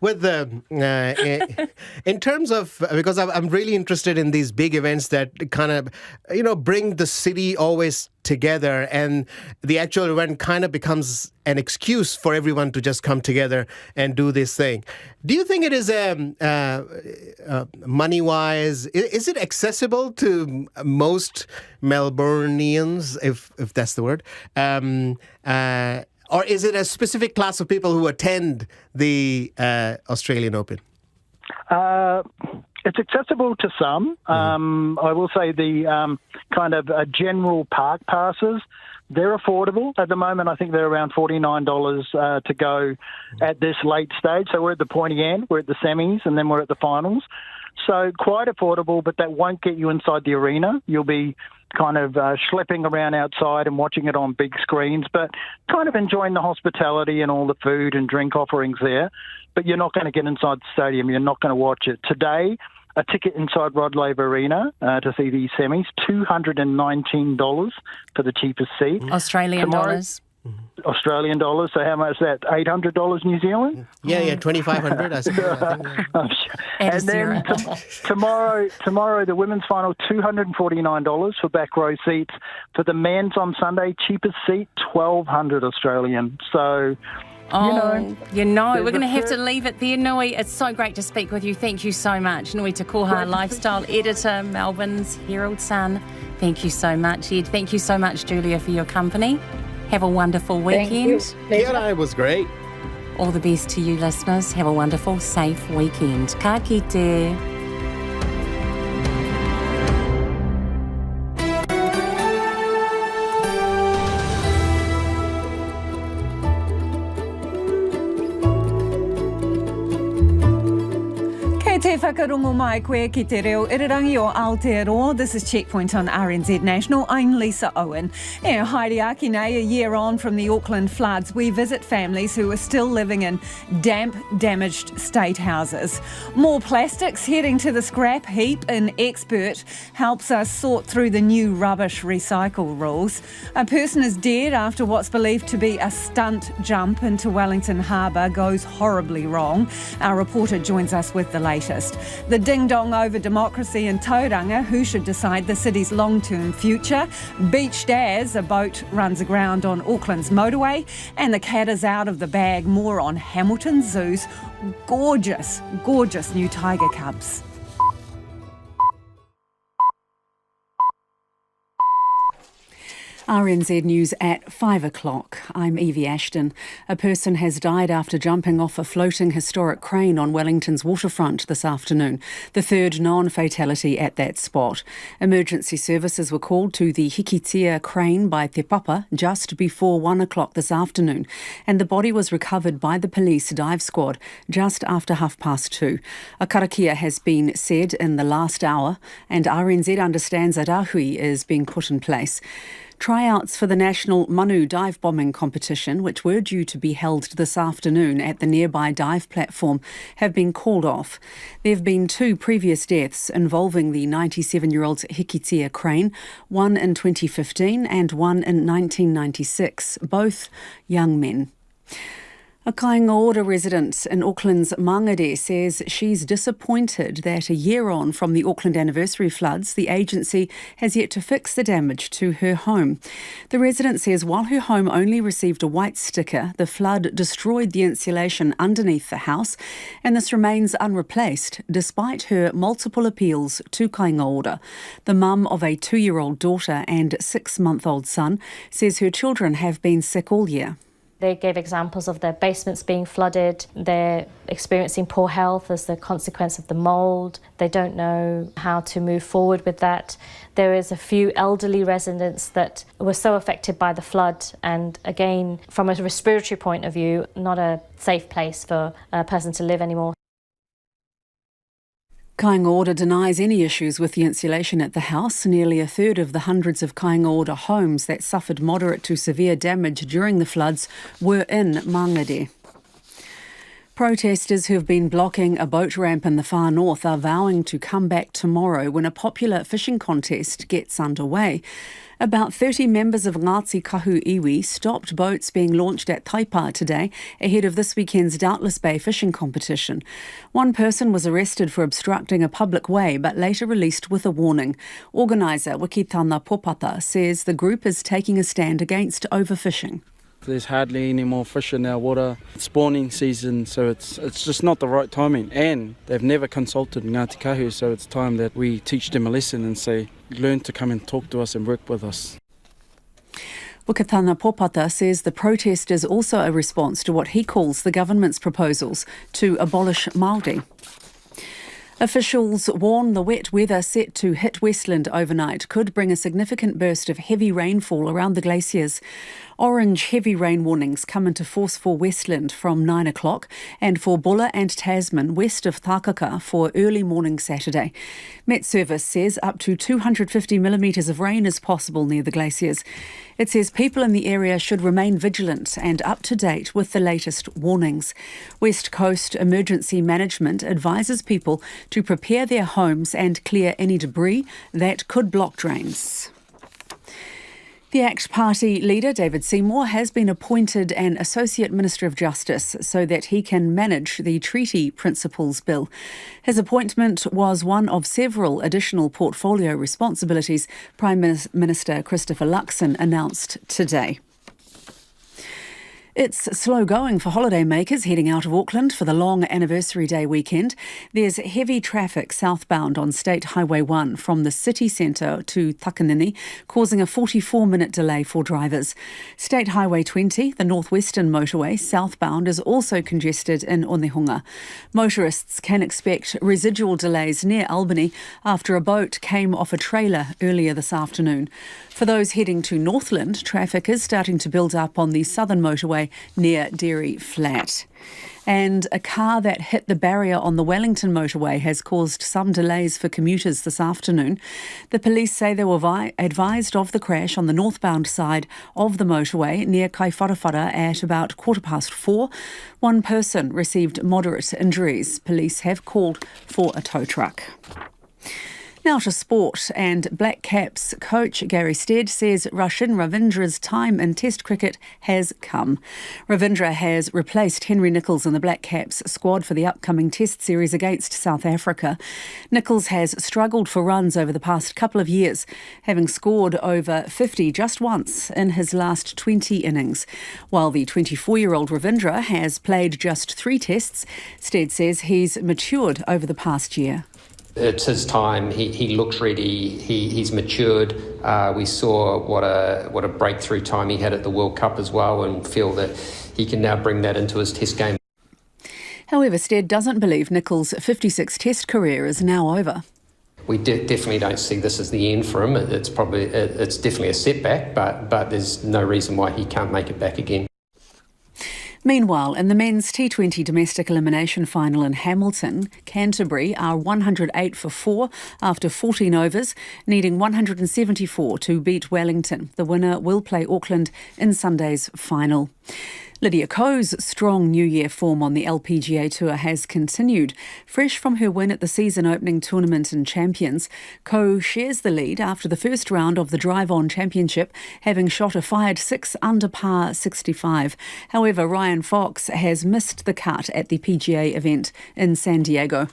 with the in terms of, because I'm really interested in these big events that kind of bring the city always together, and the actual event kind of becomes an excuse for everyone to just come together and do this thing. Do you think it is money-wise? Is it accessible to most Melbournians, if that's the word? Or is it a specific class of people who attend the Australian Open? It's accessible to some. I will say the kind of general park passes, they're affordable. At the moment, I think they're around $49 to go at this late stage. So we're at the pointy end, we're at the semis, and then we're at the finals. So quite affordable, but that won't get you inside the arena. You'll be kind of schlepping around outside and watching it on big screens, but kind of enjoying the hospitality and all the food and drink offerings there. But you're not going to get inside the stadium. You're not going to watch it. Today, a ticket inside Rod Laver Arena to see these semis, $219 for the cheapest seat. Australian dollars. Australian dollars. So how much is that? $800 New Zealand? Yeah, 2,500. I suppose. And then tomorrow the women's final, $249 for back row seats. For the men's on Sunday, cheapest seat, $1,200 Australian. So. We're going to have to leave it there, Nui. It's so great to speak with you. Thank you so much. Nui Takoha, lifestyle editor, Melbourne's Herald Sun. Thank you so much, Ed. Thank you so much, Julia, for your company. Have a wonderful weekend. Thank you. It was great. All the best to you, listeners. Have a wonderful, safe weekend. Ka kite. Te whakarongo mai koe ki te reo irirangi o Aotearoa. This is Checkpoint on RNZ National. I'm Lisa Owen. Haere aki nei, a year on from the Auckland floods, we visit families who are still living in damp, damaged state houses. More plastics heading to the scrap heap. An expert helps us sort through the new rubbish recycle rules. A person is dead after what's believed to be a stunt jump into Wellington harbour goes horribly wrong. Our reporter joins us with the latest. The ding-dong over democracy in Tauranga, who should decide the city's long-term future. Beached as a boat runs aground on Auckland's motorway. And the cat is out of the bag. More on Hamilton Zoo's gorgeous new tiger cubs. RNZ News at 5 o'clock. I'm Evie Ashton. A person has died after jumping off a floating historic crane on Wellington's waterfront this afternoon, the third non-fatality at that spot. Emergency services were called to the Hikitea crane by Te Papa just before 1 o'clock this afternoon, and the body was recovered by the police dive squad just after 2:30. A karakia has been said in the last hour, and RNZ understands a rahui is being put in place. Tryouts for the National Manu dive bombing competition, which were due to be held this afternoon at the nearby dive platform, have been called off. There have been 2 previous deaths involving the 97-year-old Hikitea crane, one in 2015 and one in 1996, both young men. A Kainga resident in Auckland's Mangere says she's disappointed that a year on from the Auckland Anniversary floods, the agency has yet to fix the damage to her home. The resident says while her home only received a white sticker, the flood destroyed the insulation underneath the house, and this remains unreplaced despite her multiple appeals to Kainga. The mum of a 2-year-old daughter and 6-month-old son says her children have been sick all year. They gave examples of their basements being flooded. They're experiencing poor health as the consequence of the mould. They don't know how to move forward with that. There is a few elderly residents that were so affected by the flood, and again, from a respiratory point of view, not a safe place for a person to live anymore. Kainga denies any issues with the insulation at the house. Nearly a third of the hundreds of Kainga homes that suffered moderate to severe damage during the floods were in Mangere. Protesters who have been blocking a boat ramp in the far north are vowing to come back tomorrow when a popular fishing contest gets underway. About 30 members of Ngāti Kahu Iwi stopped boats being launched at Taipa today ahead of this weekend's Doubtless Bay fishing competition. One person was arrested for obstructing a public way but later released with a warning. Organiser Wikitana Popata says the group is taking a stand against overfishing. There's hardly any more fish in our water. It's spawning season, so it's just not the right timing. And they've never consulted Ngāti Kahu, so it's time that we teach them a lesson and say, learn to come and talk to us and work with us. Wikitana Popata says the protest is also a response to what he calls the government's proposals to abolish Māori. Officials warn the wet weather set to hit Westland overnight could bring a significant burst of heavy rainfall around the glaciers. Orange heavy rain warnings come into force for Westland from 9 o'clock and for Bulla and Tasman west of Tākaka for early morning Saturday. Met Service says up to 250 millimetres of rain is possible near the glaciers. It says people in the area should remain vigilant and up to date with the latest warnings. West Coast Emergency Management advises people to prepare their homes and clear any debris that could block drains. The ACT Party leader, David Seymour, has been appointed an Associate Minister of Justice so that he can manage the Treaty Principles Bill. His appointment was one of several additional portfolio responsibilities Prime Minister Christopher Luxon announced today. It's slow going for holidaymakers heading out of Auckland for the long Anniversary Day weekend. There's heavy traffic southbound on State Highway 1 from the city centre to Takanini, causing a 44-minute delay for drivers. State Highway 20, the northwestern motorway, southbound, is also congested in Onehunga. Motorists can expect residual delays near Albany after a boat came off a trailer earlier this afternoon. For those heading to Northland, traffic is starting to build up on the southern motorway near Dairy Flat. And a car that hit the barrier on the Wellington motorway has caused some delays for commuters this afternoon. The police say they were advised of the crash on the northbound side of the motorway near Kaiwharawhara at about 4:15. One person received moderate injuries. Police have called for a tow truck. Now to sport, and Black Caps coach Gary Stead says Rachin Ravindra's time in Test cricket has come. Ravindra has replaced Henry Nicholls in the Black Caps squad for the upcoming Test series against South Africa. Nicholls has struggled for runs over the past couple of years, having scored over 50 just once in his last 20 innings. While the 24-year-old Ravindra has played just 3 tests, Stead says he's matured over the past year. It's his time. He looks ready. He's matured. We saw what a breakthrough time he had at the World Cup as well, and feel that he can now bring that into his Test game. However, Stead doesn't believe Nicholls' 56 Test career is now over. We definitely don't see this as the end for him. It's definitely a setback, but there's no reason why he can't make it back again. Meanwhile, in the men's T20 domestic elimination final in Hamilton, Canterbury are 108 for 4 after 14 overs, needing 174 to beat Wellington. The winner will play Auckland in Sunday's final. Lydia Ko's strong New Year form on the LPGA Tour has continued. Fresh from her win at the season-opening tournament in Champions, Ko shares the lead after the first round of the Drive-On Championship, having shot a fired 6 under par 65. However, Ryan Fox has missed the cut at the PGA event in San Diego.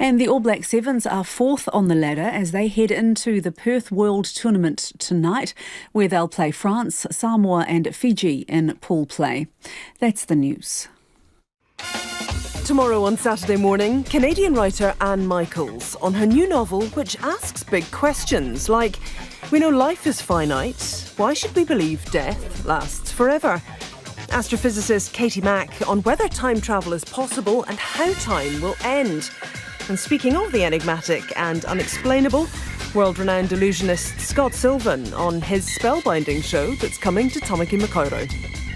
And the All Black Sevens are 4th on the ladder as they head into the Perth World Tournament tonight, where they'll play France, Samoa and Fiji in pool play. That's the news. Tomorrow on Saturday morning, Canadian writer Anne Michaels on her new novel, which asks big questions like, we know life is finite, why should we believe death lasts forever? Astrophysicist Katie Mack on whether time travel is possible and how time will end. And speaking of the enigmatic and unexplainable, world-renowned illusionist Scott Sylvan on his spellbinding show that's coming to Tamaki Makaurau.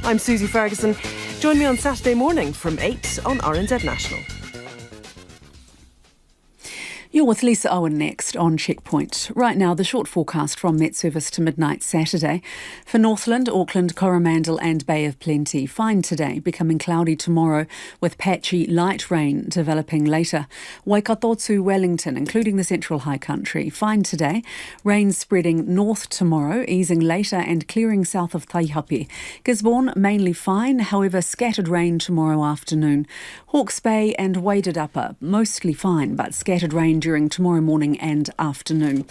I'm Susie Ferguson. Join me on Saturday morning from 8 on RNZ National. You're with Lisa Owen next on Checkpoint. Right now, the short forecast from Met Service to midnight Saturday. For Northland, Auckland, Coromandel and Bay of Plenty, fine today, becoming cloudy tomorrow with patchy light rain developing later. Waikato to Wellington, including the Central High Country, fine today. Rain spreading north tomorrow, easing later and clearing south of Taihape. Gisborne, mainly fine, however scattered rain tomorrow afternoon. Hawke's Bay and Wairarapa, mostly fine, but scattered rain during tomorrow morning and afternoon.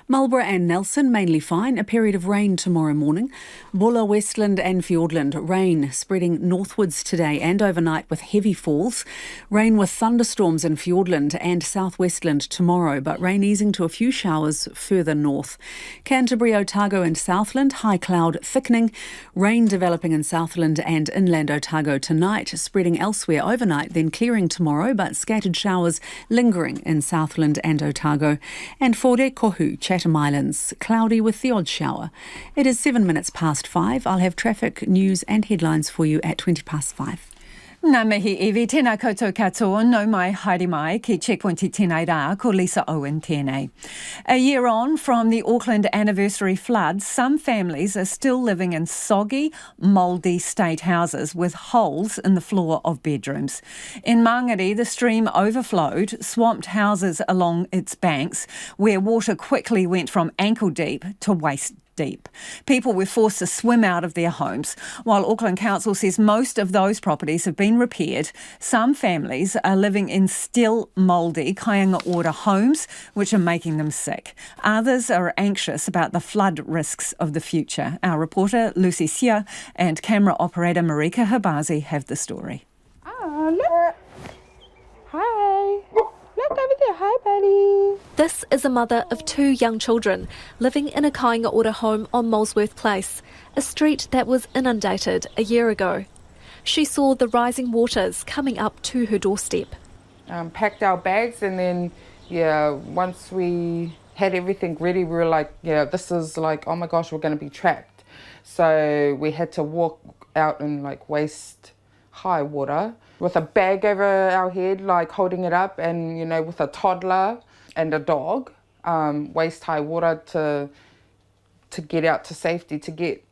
Marlborough and Nelson, mainly fine, a period of rain tomorrow morning. Bulla, Westland and Fiordland, rain spreading northwards today and overnight with heavy falls. Rain with thunderstorms in Fiordland and southwestland tomorrow, but rain easing to a few showers further north. Canterbury, Otago and Southland, high cloud thickening. Rain developing in Southland and inland Otago tonight, spreading elsewhere overnight, then clearing tomorrow, but scattered showers lingering in Southland and Otago. And Fore Kohu, Chatham Islands, cloudy with the odd shower. It is 7 minutes past 5. I'll have traffic, news and headlines for you at 20 past 5. Nā mihi iwi, tēnā koutou katoa, no mai haere mai, ki Checkpoint I tēnei rā, ko Lisa Owen tēnei. A year on from the Auckland Anniversary floods, some families are still living in soggy, mouldy state houses with holes in the floor of bedrooms. In Mangere, the stream overflowed, swamped houses along its banks, where water quickly went from ankle deep to waist deep. People were forced to swim out of their homes. While Auckland Council says most of those properties have been repaired, some families are living in still mouldy kāinga ora homes, which are making them sick. Others are anxious about the flood risks of the future. Our reporter Lucy Sia and camera operator Marika Habazi have the story. Oh, look. Hi. Look over there. Hi, buddy. This is a mother of 2 young children living in a kāinga ora home on Molesworth Place, a street that was inundated a year ago. She saw the rising waters coming up to her doorstep. Packed our bags and then, once we had everything ready, we were like, this is like, oh my gosh, we're going to be trapped. So we had to walk out in like waist high water with a bag over our head, like holding it up, and with a toddler and a dog, waist high water to get out to safety, to get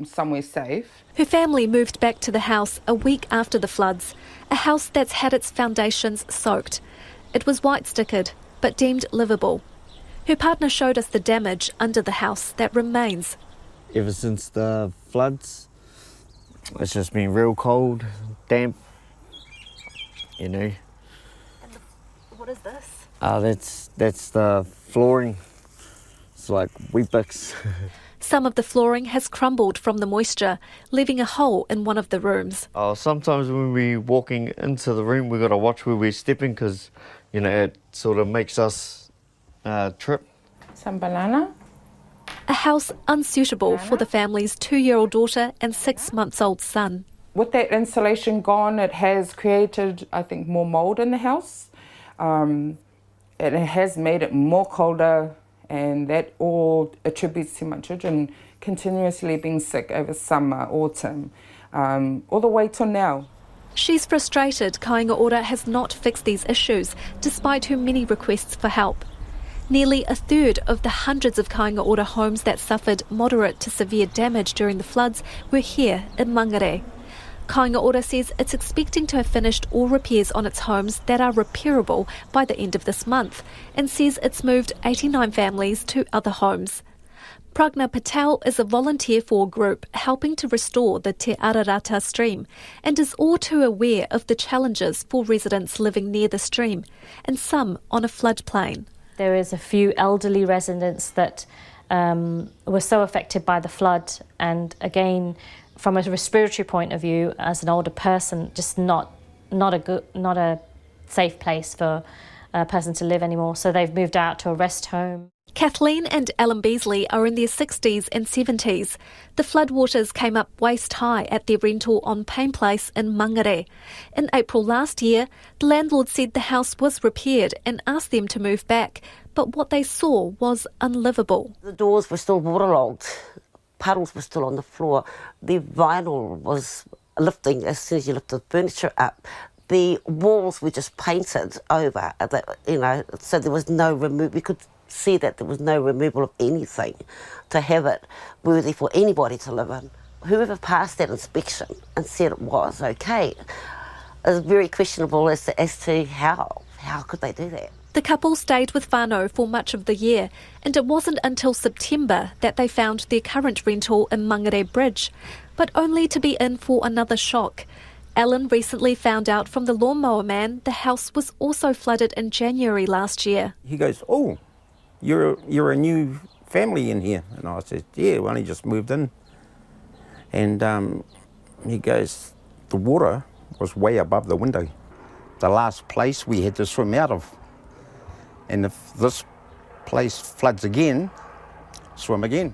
somewhere safe. Her family moved back to the house a week after the floods, a house that's had its foundations soaked. It was white stickered but deemed livable. Her partner showed us the damage under the house that remains. Ever since the floods, it's just been real cold, damp, And what is this? That's the flooring. It's like Weet-Bix. Some of the flooring has crumbled from the moisture, leaving a hole in one of the rooms. Sometimes when we're walking into the room, we've got to watch where we're stepping because, it sort of makes us trip. Some banana. A house unsuitable for the family's 2-year-old daughter and 6-month-old son. With that insulation gone, it has created, I think, more mould in the house. It has made it more colder, and that all attributes to my children continuously being sick over summer, autumn, all the way till now. She's frustrated kāinga ora has not fixed these issues, despite her many requests for help. Nearly a third of the hundreds of kāinga ora homes that suffered moderate to severe damage during the floods were here in Mangere. Kāinga ora says it's expecting to have finished all repairs on its homes that are repairable by the end of this month, and says it's moved 89 families to other homes. Pragna Patel is a volunteer for a group helping to restore the Te Ararata stream and is all too aware of the challenges for residents living near the stream, and some on a floodplain. There is a few elderly residents that were so affected by the flood, and again, from a respiratory point of view, as an older person, just not a safe place for a person to live anymore. So they've moved out to a rest home. Kathleen and Ellen Beasley are in their 60s and 70s. The floodwaters came up waist high at their rental on Payne Place in Mangere. In April last year, the landlord said the house was repaired and asked them to move back, but what they saw was unlivable. The doors were still waterlogged. Puddles were still on the floor. The vinyl was lifting as soon as you lift the furniture up. The walls were just painted over, so there was no we could see that there was no removal of anything to have it worthy for anybody to live in. Whoever passed that inspection and said it was okay is very questionable as to how could they do that. The couple stayed with whānau for much of the year, and it wasn't until September that they found their current rental in Mangere Bridge, but only to be in for another shock. Ellen recently found out from the lawnmower man the house was also flooded in January last year. He goes, "Oh, you're a new family in here," and I said, "Yeah, we only just moved in." And he goes, "The water was way above the window. The last place we had to swim out of. And if this place floods again, swim again."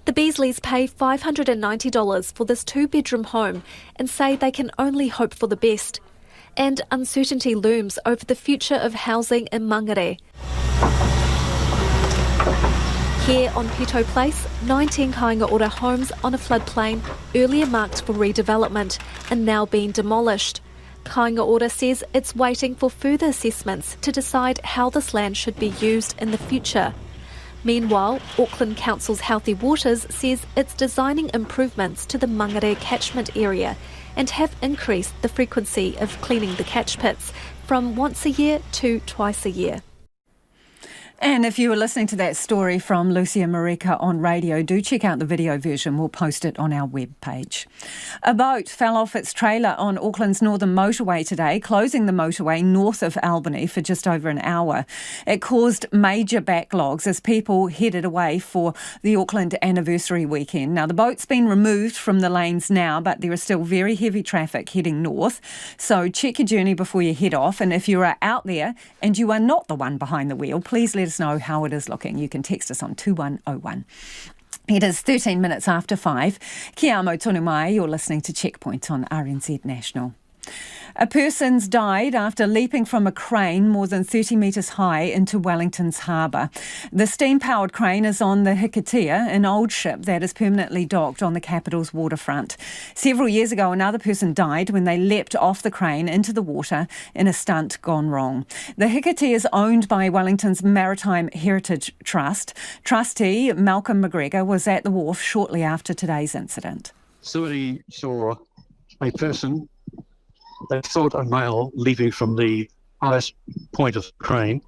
The Beasleys pay $590 for this 2-bedroom home and say they can only hope for the best. And uncertainty looms over the future of housing in Mangere. Here on Pito Place, 19 kāinga ora homes on a floodplain, earlier marked for redevelopment and now being demolished. Kāinga ora says it's waiting for further assessments to decide how this land should be used in the future. Meanwhile, Auckland Council's Healthy Waters says it's designing improvements to the Mangere catchment area and have increased the frequency of cleaning the catch pits from once a year to twice a year. And if you were listening to that story from Lucia Marika on radio, do check out the video version. We'll post it on our webpage. A boat fell off its trailer on Auckland's northern motorway today, closing the motorway north of Albany for just over an hour. It caused major backlogs as people headed away for the Auckland Anniversary weekend. Now, the boat's been removed from the lanes now, but there is still very heavy traffic heading north. So check your journey before you head off. And if you are out there and you are not the one behind the wheel, please let us know how it is looking. You can text us on 2101. It is 13 minutes after 5. Kia amo tonu mai, you're listening to Checkpoint on RNZ National. A person's died after leaping from a crane more than 30 metres high into Wellington's harbour. The steam-powered crane is on the Hikatea, an old ship that is permanently docked on the capital's waterfront. Several years ago, another person died when they leapt off the crane into the water in a stunt gone wrong. The Hikatea is owned by Wellington's Maritime Heritage Trust. Trustee Malcolm McGregor was at the wharf shortly after today's incident. Somebody saw a person, they thought a male, leaping from the highest point of the crane,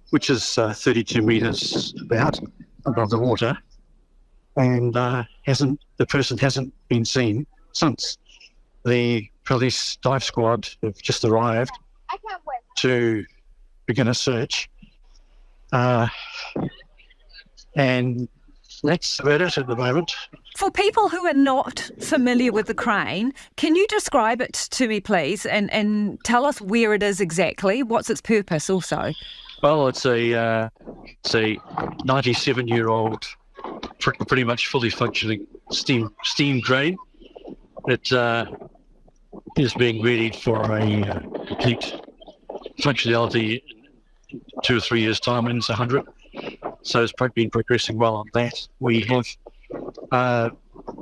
which is 32 metres about above the water, and the person hasn't been seen since. The police dive squad have just arrived to begin a search, and that's about it at the moment. For people who are not familiar with the crane, can you describe it to me, please, and tell us where it is exactly? What's its purpose also? Well, it's a 97-year-old, pretty much fully functioning steam crane. It is being readied for a complete functionality in 2 or 3 years' time, and it's 100. So it's been progressing well on that. We have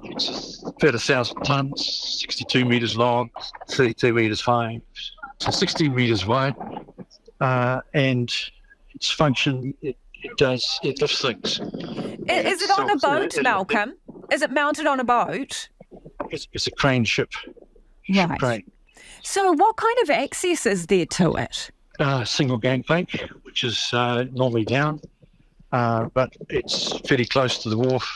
it's about 1,000 tonnes, 62 metres long, 32 metres high, so 16 metres wide, and its function, it lifts things. Is it on a boat, Malcolm? Is it mounted on a boat? It's a crane ship. Right. Crane. So what kind of access is there to it? Single gangplank, which is normally down, but it's fairly close to the wharf.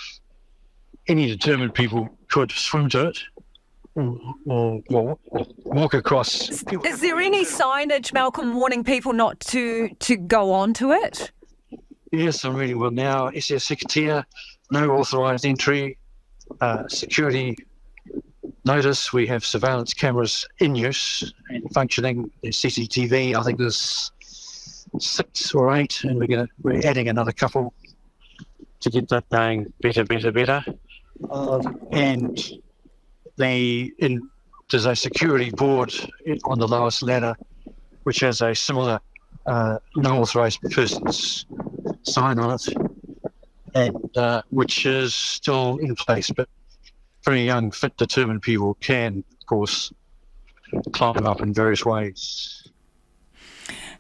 Any determined people could swim to it or walk across. Is there any signage, Malcolm, warning people not to go onto it? Yes, I'm reading well now. SS Hikatea, no authorised entry, security notice. We have surveillance cameras in use and functioning. There's CCTV. I think there's 6 or 8, and we're adding another couple to get that going better. And there's a security board on the lowest ladder, which has a similar no authorised persons sign on it, and which is still in place, but very young, fit, determined people can, of course, climb up in various ways.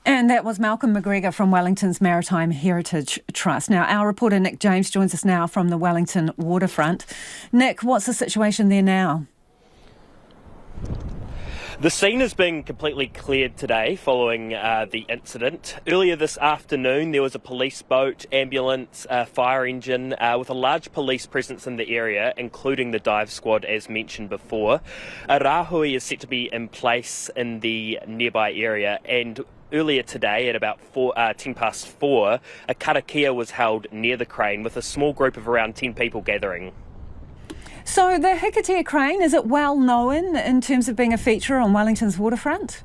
And that was Malcolm McGregor from Wellington's Maritime Heritage Trust. Now, our reporter Nick James joins us now from the Wellington waterfront. Nick, what's the situation there now? The scene has been completely cleared today following the incident. Earlier this afternoon, there was a police boat, ambulance, fire engine with a large police presence in the area, including the dive squad, as mentioned before. A rahui is set to be in place in the nearby area, and earlier today, at about 4:10 a karakia was held near the crane with a small group of around 10 people gathering. So the Hikatea crane, is it well known in terms of being a feature on Wellington's waterfront?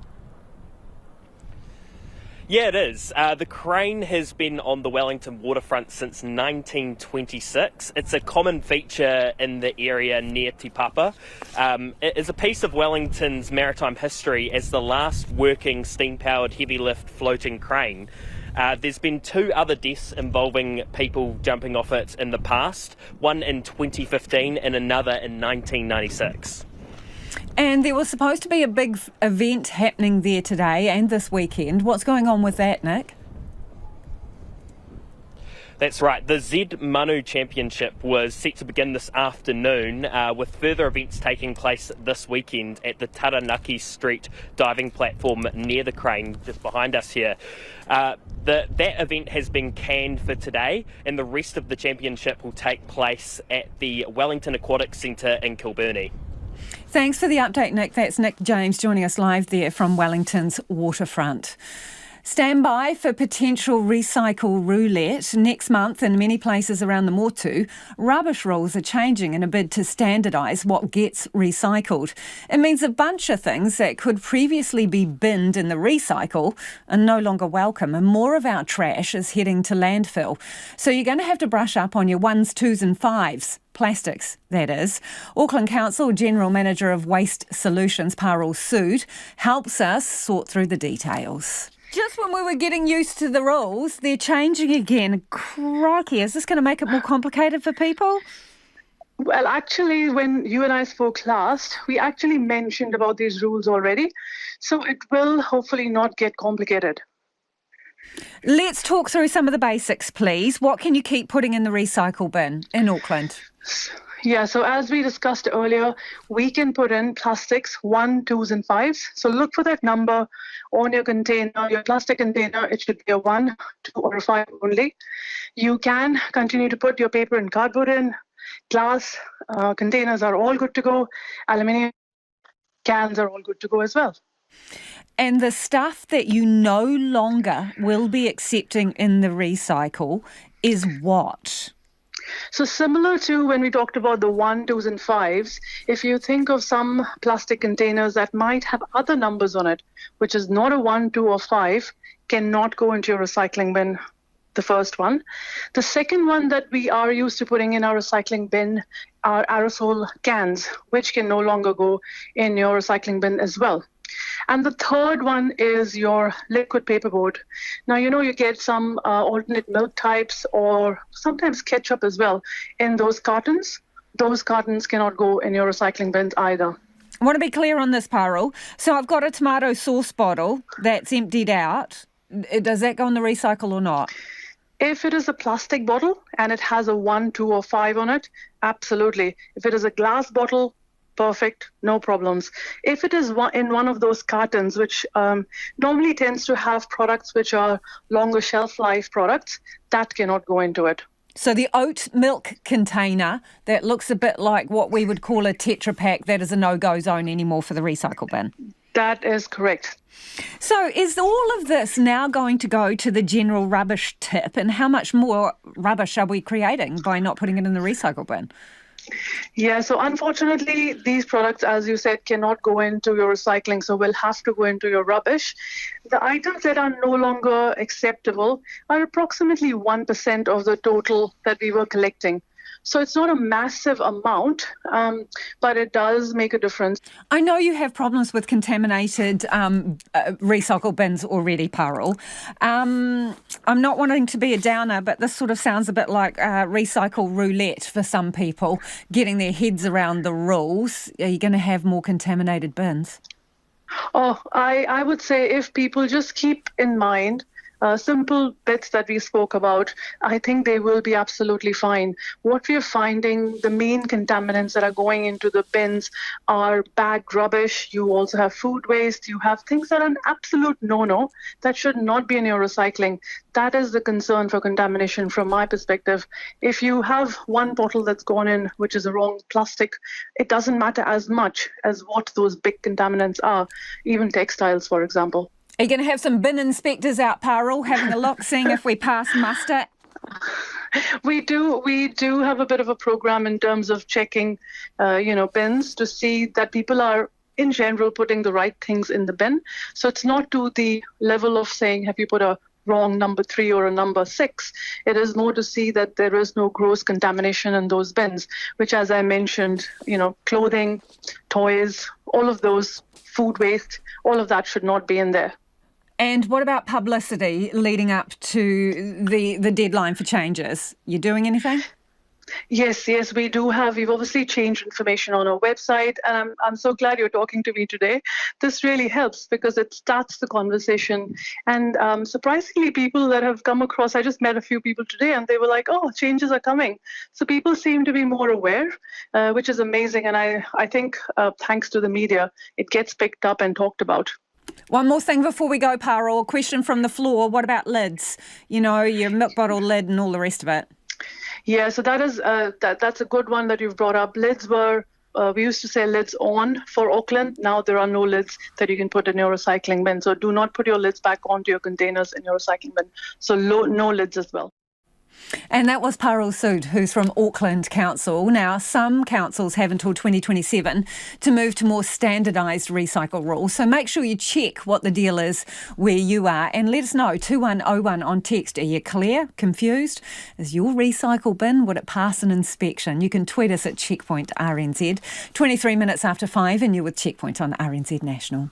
Yeah, it is. The crane has been on the Wellington waterfront since 1926. It's a common feature in the area near Te Papa. It is a piece of Wellington's maritime history as the last working steam-powered heavy lift floating crane. There's been 2 other deaths involving people jumping off it in the past, one in 2015 and another in 1996. And there was supposed to be a big event happening there today and this weekend. What's going on with that, Nick? That's right. The Z Manu Championship was set to begin this afternoon, with further events taking place this weekend at the Taranaki Street diving platform near the crane, just behind us here. That event has been canned for today, and the rest of the championship will take place at the Wellington Aquatic Centre in Kilburnie. Thanks for the update, Nick. That's Nick James joining us live there from Wellington's waterfront. Stand by for potential recycle roulette. Next month, in many places around the Motu, rubbish rules are changing in a bid to standardise what gets recycled. It means a bunch of things that could previously be binned in the recycle are no longer welcome, and more of our trash is heading to landfill. So you're going to have to brush up on your 1s, 2s and 5s. Plastics, that is. Auckland Council General Manager of Waste Solutions, Parul Sood, helps us sort through the details. Just when we were getting used to the rules, they're changing again. Crikey, is this going to make it more complicated for people? Well, actually, when you and I spoke last, we actually mentioned about these rules already. So it will hopefully not get complicated. Let's talk through some of the basics, please. What can you keep putting in the recycle bin in Auckland? Yeah, so as we discussed earlier, we can put in plastics 1, 2s and 5s. So look for that number on your container, your plastic container. It should be a 1, 2 or a 5 only. You can continue to put your paper and cardboard in. Glass containers are all good to go. Aluminium cans are all good to go as well. And the stuff that you no longer will be accepting in the recycle is what? So similar to when we talked about the 1, 2s and 5s, if you think of some plastic containers that might have other numbers on it, which is not a 1, 2 or 5, cannot go into your recycling bin, the first one. The second one that we are used to putting in our recycling bin are aerosol cans, which can no longer go in your recycling bin as well. And the third one is your liquid paperboard. Now, you get some alternate milk types or sometimes ketchup as well in those cartons. Those cartons cannot go in your recycling bins either. I want to be clear on this, Parul. So I've got a tomato sauce bottle that's emptied out. Does that go in the recycle or not? If it is a plastic bottle and it has a 1, 2 or 5 on it, absolutely. If it is a glass bottle, perfect, no problems. If it is in one of those cartons, which normally tends to have products which are longer shelf life products, that cannot go into it. So the oat milk container that looks a bit like what we would call a Tetra Pak, that is a no-go zone anymore for the recycle bin. That is correct. So is all of this now going to go to the general rubbish tip, and how much more rubbish are we creating by not putting it in the recycle bin? Yeah, so unfortunately, these products, as you said, cannot go into your recycling, so will have to go into your rubbish. The items that are no longer acceptable are approximately 1% of the total that we were collecting. So it's not a massive amount, but it does make a difference. I know you have problems with contaminated recycle bins already, Parul. I'm not wanting to be a downer, but this sort of sounds a bit like recycle roulette for some people, getting their heads around the rules. Are you going to have more contaminated bins? Oh, I would say if people just keep in mind simple bits that we spoke about, I think they will be absolutely fine. What we are finding, the main contaminants that are going into the bins are bagged rubbish. You also have food waste. You have things that are an absolute no-no that should not be in your recycling. That is the concern for contamination from my perspective. If you have one bottle that's gone in, which is a wrong plastic, it doesn't matter as much as what those big contaminants are, even textiles, for example. Are you going to have some bin inspectors out, Parul, having a look, seeing if we pass muster? We do have a bit of a program in terms of checking, bins to see that people are, in general, putting the right things in the bin. So it's not to the level of saying, have you put a wrong number 3 or a number 6. It is more to see that there is no gross contamination in those bins, which, as I mentioned, clothing, toys, all of those, food waste, all of that should not be in there. And what about publicity leading up to the deadline for changes? You doing anything? Yes, we do have. We've obviously changed information on our website, and I'm so glad you're talking to me today. This really helps because it starts the conversation. And surprisingly, people that have come across, I just met a few people today, and they were like, oh, changes are coming. So people seem to be more aware, which is amazing. And I think thanks to the media, it gets picked up and talked about. One more thing before we go, Parul. A question from the floor. What about lids? Your milk bottle lid and all the rest of it. Yeah, so that is that's a good one that you've brought up. Lids were, we used to say lids on for Auckland. Now there are no lids that you can put in your recycling bin. So do not put your lids back onto your containers in your recycling bin. So no lids as well. And that was Parul Sood, who's from Auckland Council. Now, some councils have until 2027 to move to more standardised recycle rules. So make sure you check what the deal is where you are and let us know. 2101 on text. Are you clear? Confused? Is your recycle bin, would it pass an inspection? You can tweet us at Checkpoint RNZ. 23 minutes after 5 and you're with Checkpoint on RNZ National.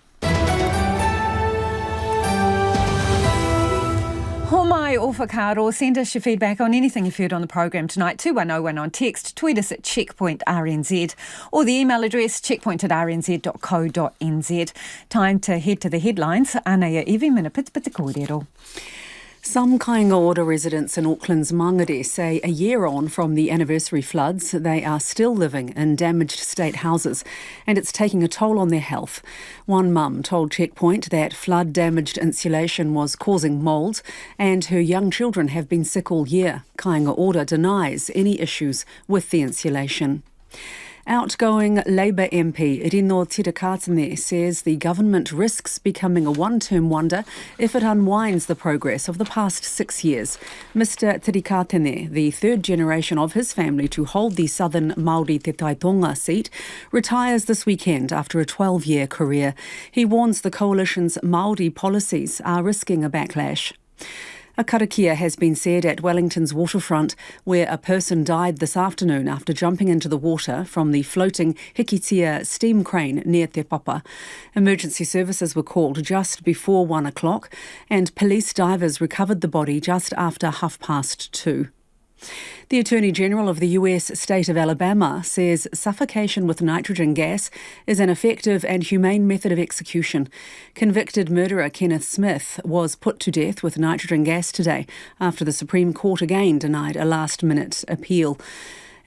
Homai o whakaaro, send us your feedback on anything you've heard on the program tonight. 2101 on text, tweet us at Checkpoint RNZ or the email address checkpoint@rnz.co.nz. Time to head to the headlines. Ana ia iwi mina pitipiti kōrero. Some Kāinga Ora residents in Auckland's Mangere say a year on from the anniversary floods, they are still living in damaged state houses and it's taking a toll on their health. One mum told Checkpoint that flood-damaged insulation was causing mould and her young children have been sick all year. Kāinga Ora denies any issues with the insulation. Outgoing Labour MP Rino Tirakatene says the government risks becoming a one-term wonder if it unwinds the progress of the past 6 years. Mr Tirakatene, the third generation of his family to hold the Southern Māori Te Taitonga seat, retires this weekend after a 12-year career. He warns the coalition's Māori policies are risking a backlash. A karakia has been said at Wellington's waterfront, where a person died this afternoon after jumping into the water from the floating Hikitia steam crane near Te Papa. Emergency services were called just before 1 o'clock and police divers recovered the body just after 2:30. The Attorney General of the US state of Alabama says suffocation with nitrogen gas is an effective and humane method of execution. Convicted murderer Kenneth Smith was put to death with nitrogen gas today after the Supreme Court again denied a last-minute appeal.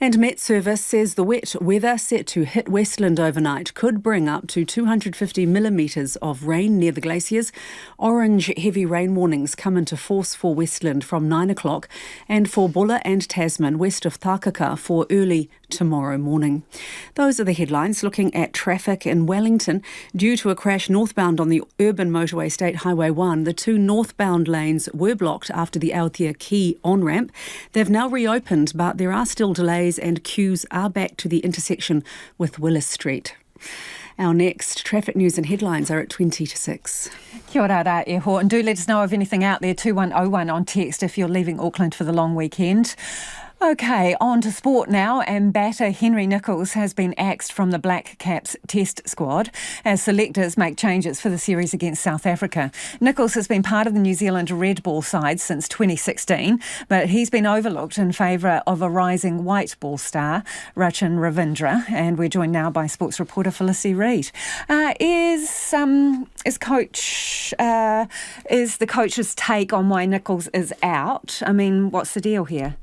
And Met Service says the wet weather set to hit Westland overnight could bring up to 250 millimetres of rain near the glaciers. Orange heavy rain warnings come into force for Westland from 9 o'clock and for Bulla and Tasman west of Takaka for early tomorrow morning. Those are the headlines. Looking at traffic in Wellington, due to a crash northbound on the urban motorway State Highway 1, the two northbound lanes were blocked after the Aotea Quay on-ramp. They've now reopened, but there are still delays and queues are back to the intersection with Willis Street. Our next traffic news and headlines are at 20 to 6. Kia ora rā e ho, and do let us know of anything out there, 2101 on text if you're leaving Auckland for the long weekend. OK, on to sport now, and batter Henry Nicholls has been axed from the Black Caps Test squad as selectors make changes for the series against South Africa. Nicholls has been part of the New Zealand red ball side since 2016, but he's been overlooked in favour of a rising white ball star, Rachin Ravindra, and we're joined now by sports reporter Felicity Reid. Is the coach's take on why Nicholls is out? I mean, what's the deal here?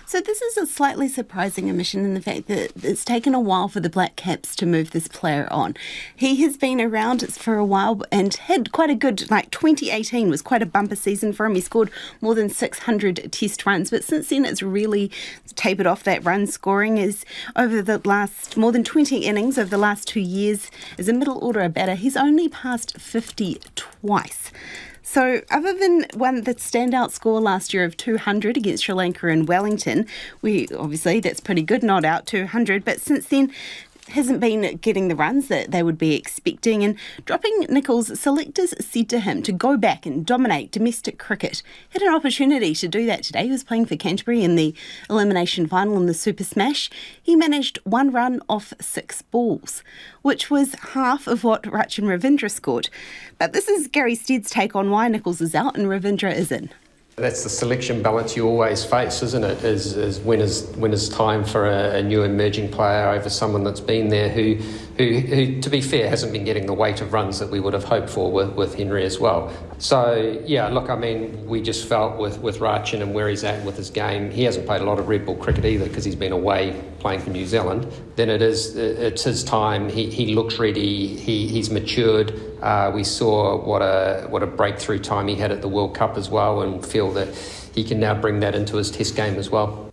So this is a slightly surprising omission in the fact that it's taken a while for the Black Caps to move this player on. He has been around for a while and had quite a good, 2018 was quite a bumper season for him. He scored more than 600 test runs, but since then it's really tapered off. That run scoring is over the last more than 20 innings over the last 2 years as a middle order batter. He's only passed 50 twice. So other than the standout score last year of 200 against Sri Lanka in Wellington, obviously that's pretty good, not out 200, but since then hasn't been getting the runs that they would be expecting. And dropping Nicholls, selectors said to him to go back and dominate domestic cricket. He had an opportunity to do that today. He was playing for Canterbury in the elimination final in the Super Smash. He managed 1 run off 6 balls, which was half of what Rachin Ravindra scored. But this is Gary Stead's take on why Nicholls is out and Ravindra is in. That's the selection balance you always face, isn't it? Is when is time for a new emerging player over someone that's been there who, to be fair, hasn't been getting the weight of runs that we would have hoped for with Henry as well. So, yeah, look, I mean, we just felt with Rachin and where he's at with his game, he hasn't played a lot of red ball cricket either because he's been away playing for New Zealand. Then it's his time. He looks ready. He's matured. We saw what a breakthrough time he had at the World Cup as well, and feel that he can now bring that into his test game as well.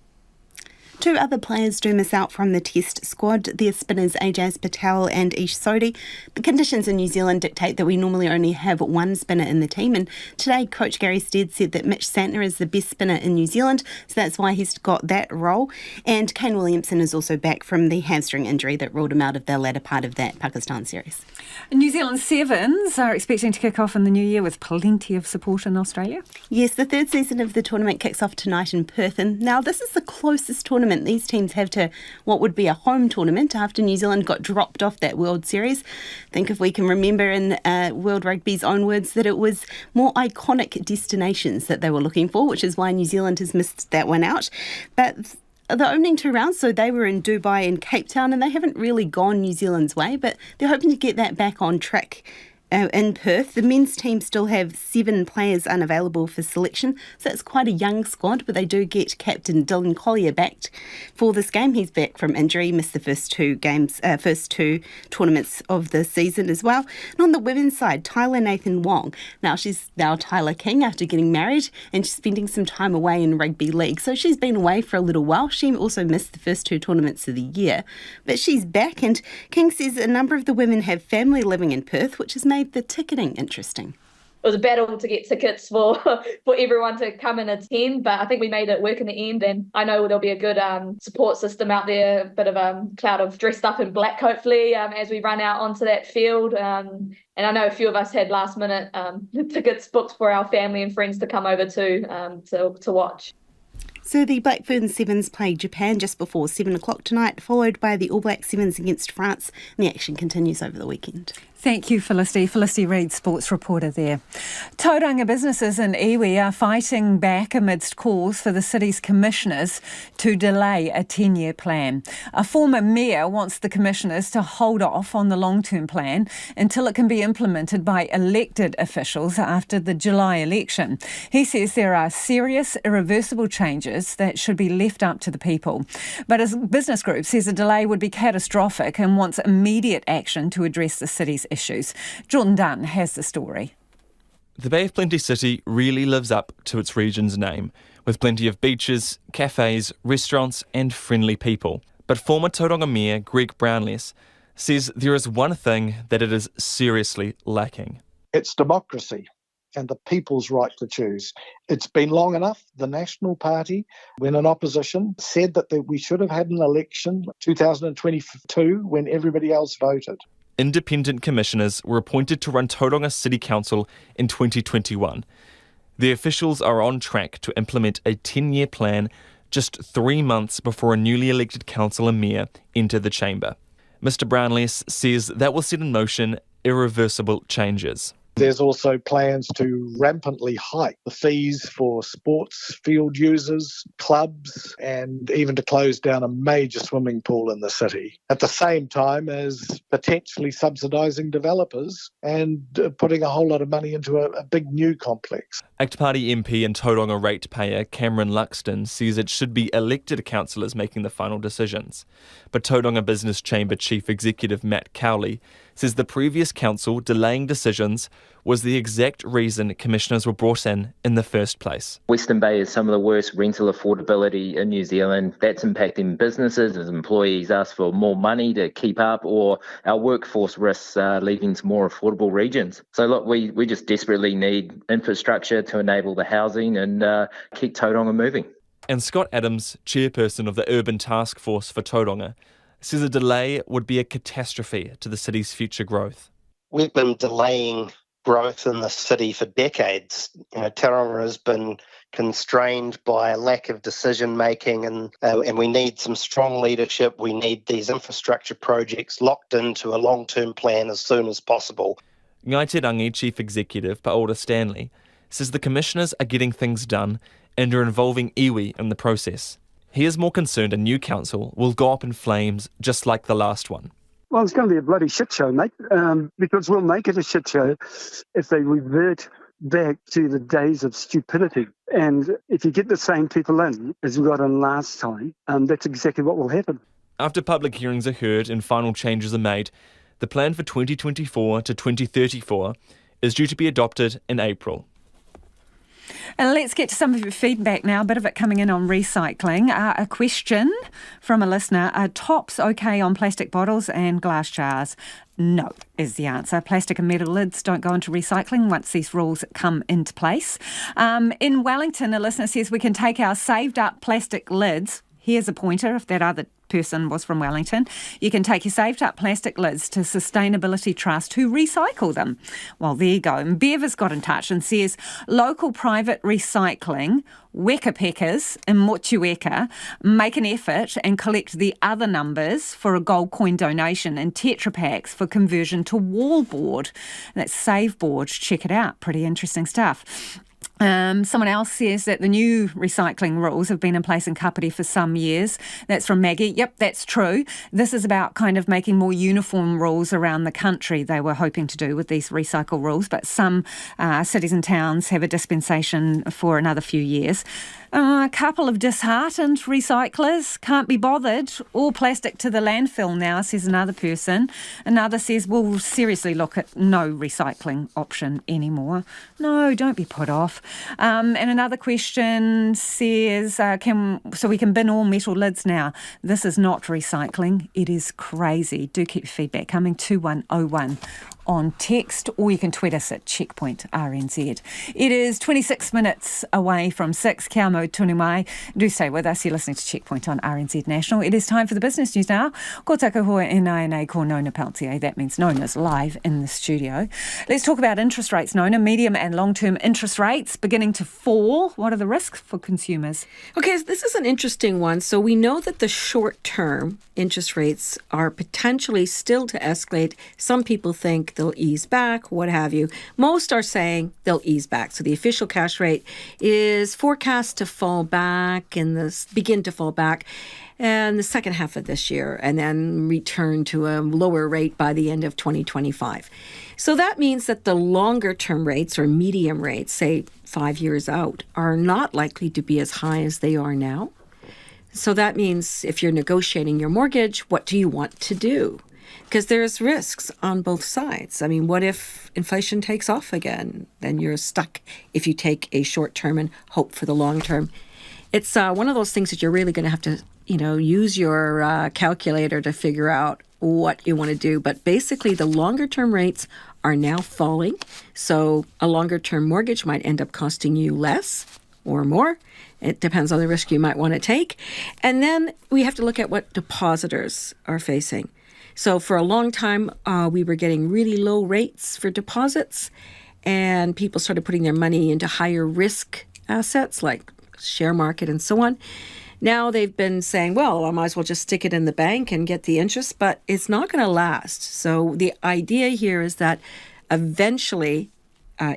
2 other players do miss out from the test squad. Their spinners Ajaz Patel and Ish Sodhi. The conditions in New Zealand dictate that we normally only have 1 spinner in the team, and today coach Gary Stead said that Mitch Santner is the best spinner in New Zealand, so that's why he's got that role. And Kane Williamson is also back from the hamstring injury that ruled him out of the latter part of that Pakistan series. New Zealand Sevens are expecting to kick off in the new year with plenty of support in Australia. Yes, the 3rd season of the tournament kicks off tonight in Perth, and now this is the closest tournament these teams have to what would be a home tournament after New Zealand got dropped off that World Series. I think if we can remember in World Rugby's own words that it was more iconic destinations that they were looking for, which is why New Zealand has missed that one out. But the opening 2 rounds, so they were in Dubai and Cape Town, and they haven't really gone New Zealand's way, but they're hoping to get that back on track in Perth. The men's team still have 7 players unavailable for selection, so it's quite a young squad, but they do get captain Dylan Collier back for this game. He's back from injury, he missed the first 2 tournaments of the season as well. And on the women's side, Tyler Nathan Wong. Now she's Tyler King after getting married, and she's spending some time away in rugby league, so she's been away for a little while. She also missed the first 2 tournaments of the year, but she's back, and King says a number of the women have family living in Perth, which has made the ticketing interesting. It was a battle to get tickets for everyone to come and attend, but I think we made it work in the end, and I know there'll be a good support system out there, a bit of a cloud of dressed up in black hopefully as we run out onto that field, and I know a few of us had last minute tickets booked for our family and friends to come over to watch. So the Blackburn Sevens play Japan just before 7 o'clock tonight, followed by the All Black Sevens against France, and the action continues over the weekend. Thank you, Felicity. Felicity Reid, sports reporter there. Tauranga businesses in iwi are fighting back amidst calls for the city's commissioners to delay a 10-year plan. A former mayor wants the commissioners to hold off on the long-term plan until it can be implemented by elected officials after the July election. He says there are serious, irreversible changes that should be left up to the people. But his business group says a delay would be catastrophic and wants immediate action to address the city's issues. Jordan Dunn has the story. The Bay of Plenty City really lives up to its region's name, with plenty of beaches, cafes, restaurants and friendly people. But former Tauranga Mayor Greg Brownless says there is one thing that it is seriously lacking. It's democracy and the people's right to choose. It's been long enough. The National Party, when in opposition, said that we should have had an election 2022 when everybody else voted. Independent commissioners were appointed to run Tauranga City Council in 2021. The officials are on track to implement a 10-year plan just 3 months before a newly elected council and mayor enter the chamber. Mr Brownless says that will set in motion irreversible changes. There's also plans to rampantly hike the fees for sports field users, clubs, and even to close down a major swimming pool in the city, at the same time as potentially subsidising developers and putting a whole lot of money into a big new complex. ACT Party MP and Tauranga ratepayer Cameron Luxton says it should be elected councillors making the final decisions. But Tauranga Business Chamber Chief Executive Matt Cowley says the previous council delaying decisions was the exact reason commissioners were brought in the first place. Western Bay is some of the worst rental affordability in New Zealand. That's impacting businesses as employees ask for more money to keep up, or our workforce risks leaving to more affordable regions. So look, we just desperately need infrastructure to enable the housing and keep Tauranga moving. And Scott Adams, chairperson of the Urban Task Force for Tauranga, says a delay would be a catastrophe to the city's future growth. We've been delaying growth in the city for decades. Tauranga has been constrained by a lack of decision making, and we need some strong leadership. We need these infrastructure projects locked into a long-term plan as soon as possible. Waitangi Chief Executive Paola Stanley says the commissioners are getting things done and are involving iwi in the process. He is more concerned a new council will go up in flames just like the last one. Well, it's going to be a bloody shit show, mate, because we'll make it a shit show if they revert back to the days of stupidity. And if you get the same people in as we got in last time, that's exactly what will happen. After public hearings are heard and final changes are made, the plan for 2024 to 2034 is due to be adopted in April. And let's get to some of your feedback now, a bit of it coming in on recycling. A question from a listener, are tops okay on plastic bottles and glass jars? No, is the answer. Plastic and metal lids don't go into recycling once these rules come into place. In Wellington, a listener says we can take our saved up plastic lids. Here's a pointer if that other person was from Wellington. You can take your saved up plastic lids to Sustainability Trust who recycle them. Well, there you go. And Bev has got in touch and says local private recycling, Weka Peckers in Motueka, make an effort and collect the other numbers for a gold coin donation and Tetra Paks for conversion to wallboard. That's Save Board. Check it out. Pretty interesting stuff. Someone else says that the new recycling rules have been in place in Kapiti for some years. That's from Maggie. Yep, that's true. This is about kind of making more uniform rules around the country they were hoping to do with these recycle rules, but some cities and towns have a dispensation for another few years. A couple of disheartened recyclers can't be bothered. All plastic to the landfill now, says another person. Another says, we'll seriously look at no recycling option anymore. No, don't be put off. And another question says, so we can bin all metal lids now. This is not recycling. It is crazy. Do keep your feedback coming, 2101. On text, or you can tweet us at Checkpoint RNZ. It is 26 minutes away from 6. Kia mau tonu mai. Do stay with us. You're listening to Checkpoint on RNZ National. It is time for the business news now. Ko taku hoa e nai ko Nona Peltier. That means Nona's live in the studio. Let's talk about interest rates, Nona. Medium and long-term interest rates beginning to fall. What are the risks for consumers? Okay, this is an interesting one. So we know that the short-term interest rates are potentially still to escalate. Some people think they'll ease back, what have you. Most are saying they'll ease back. So the official cash rate is forecast to fall back begin to fall back in the second half of this year and then return to a lower rate by the end of 2025. So that means that the longer term rates or medium rates, say 5 years out, are not likely to be as high as they are now. So that means if you're negotiating your mortgage, what do you want to do? Because there's risks on both sides. I mean, what if inflation takes off again? Then you're stuck if you take a short term and hope for the long term. It's one of those things that you're really going to have to, use your calculator to figure out what you want to do. But basically, the longer term rates are now falling. So a longer term mortgage might end up costing you less or more. It depends on the risk you might want to take. And then we have to look at what depositors are facing. So for a long time, we were getting really low rates for deposits, and people started putting their money into higher risk assets like share market and so on. Now they've been saying, well, I might as well just stick it in the bank and get the interest, but it's not going to last. So the idea here is that eventually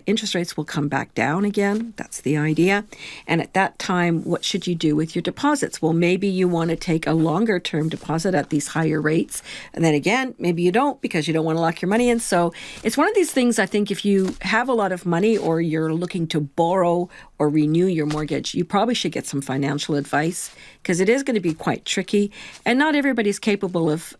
interest rates will come back down again. That's the idea. And at that time, what should you do with your deposits? Well, maybe you want to take a longer term deposit at these higher rates. And then again, maybe you don't because you don't want to lock your money in. So it's one of these things, I think, if you have a lot of money or you're looking to borrow or renew your mortgage, you probably should get some financial advice because it is going to be quite tricky. And not everybody's capable of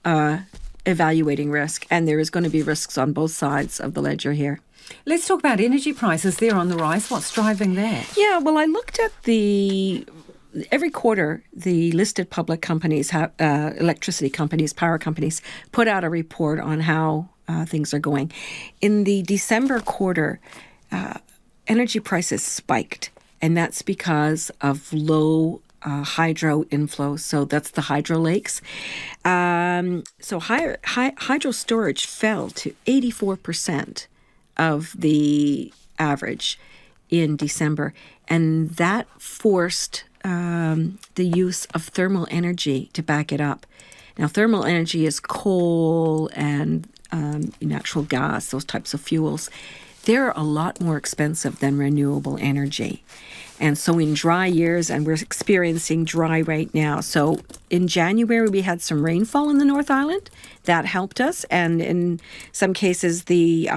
evaluating risk. And there is going to be risks on both sides of the ledger here. Let's talk about energy prices. They're on the rise. What's driving that? Yeah, well, I looked at every quarter, the listed public companies, electricity companies, power companies, put out a report on how things are going. In the December quarter, energy prices spiked, and that's because of low hydro inflow. So that's the hydro lakes. So hydro storage fell to 84% of the average in December, and that forced the use of thermal energy to back it up. Now, thermal energy is coal and natural gas, those types of fuels. They're a lot more expensive than renewable energy. And so in dry years, and we're experiencing dry right now. So in January, we had some rainfall in the North Island. That helped us. And in some cases, the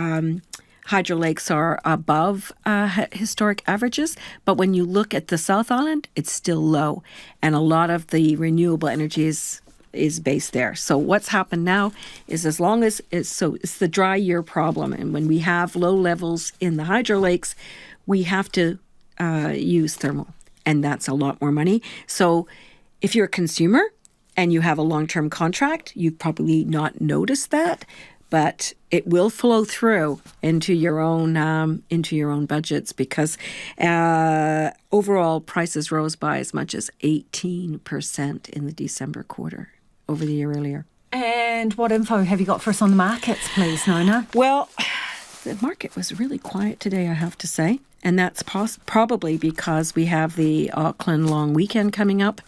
hydro lakes are above historic averages. But when you look at the South Island, it's still low. And a lot of the renewable energy is based there. So what's happened now is as long as it's the dry year problem. And when we have low levels in the hydro lakes, we have to use thermal. And that's a lot more money. So if you're a consumer and you have a long-term contract, you've probably not noticed that, but it will flow through into your own budgets because overall prices rose by as much as 18% in the December quarter over the year earlier. And what info have you got for us on the markets, please, Nona? Well, the market was really quiet today, I have to say. And that's probably because we have the Auckland long weekend coming up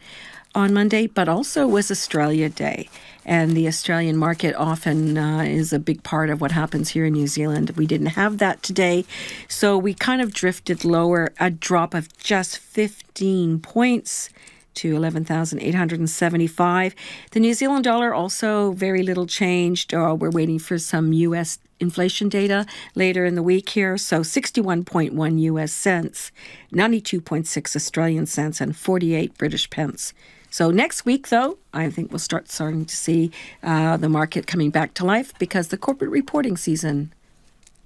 on Monday, but also was Australia Day. And the Australian market often is a big part of what happens here in New Zealand. We didn't have that today, so we kind of drifted lower, a drop of just 15 points to 11,875. The New Zealand dollar also very little changed. We're waiting for some U.S. inflation data later in the week here. So 61.1 U.S. cents, 92.6 Australian cents, and 48 British pence. So next week, though, I think we'll starting to see the market coming back to life because the corporate reporting season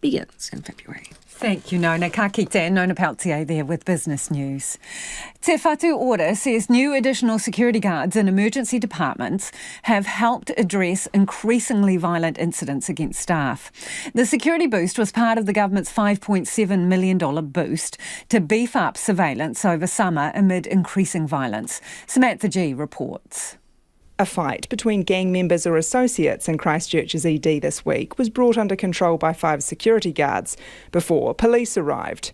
begins in February. Thank you, Nona. Ka kite, Nona Peltier there with Business News. Te Whatu Ora says new additional security guards in emergency departments have helped address increasingly violent incidents against staff. The security boost was part of the government's $5.7 million boost to beef up surveillance over summer amid increasing violence. Samantha G reports. A fight between gang members or associates in Christchurch's ED this week was brought under control by 5 security guards before police arrived.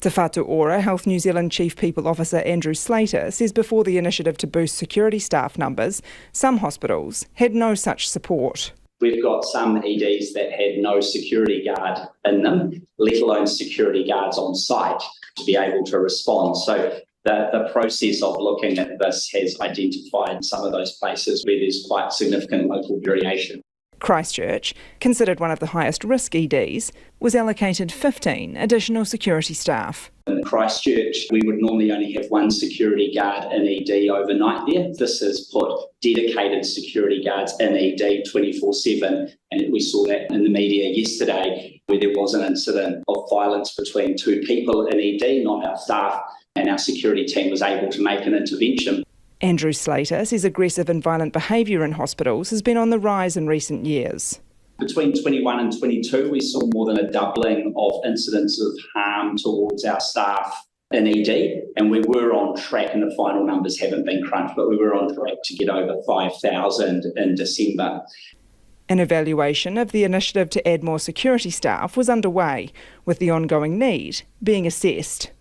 Te Whatu Ora Health New Zealand Chief People Officer Andrew Slater says before the initiative to boost security staff numbers, some hospitals had no such support. We've got some EDs that had no security guard in them, let alone security guards on site to be able to respond. So the process of looking at this has identified some of those places where there's quite significant local variation. Christchurch, considered one of the highest risk EDs, was allocated 15 additional security staff. In Christchurch, we would normally only have 1 security guard in ED overnight there. This has put dedicated security guards in ED 24/7, and we saw that in the media yesterday where there was an incident of violence between 2 people in ED, not our staff, and our security team was able to make an intervention. Andrew Slater says aggressive and violent behaviour in hospitals has been on the rise in recent years. Between 21 and 22, we saw more than a doubling of incidents of harm towards our staff in ED, and we were on track, and the final numbers haven't been crunched, but we were on track to get over 5,000 in December. An evaluation of the initiative to add more security staff was underway, with the ongoing need being assessed.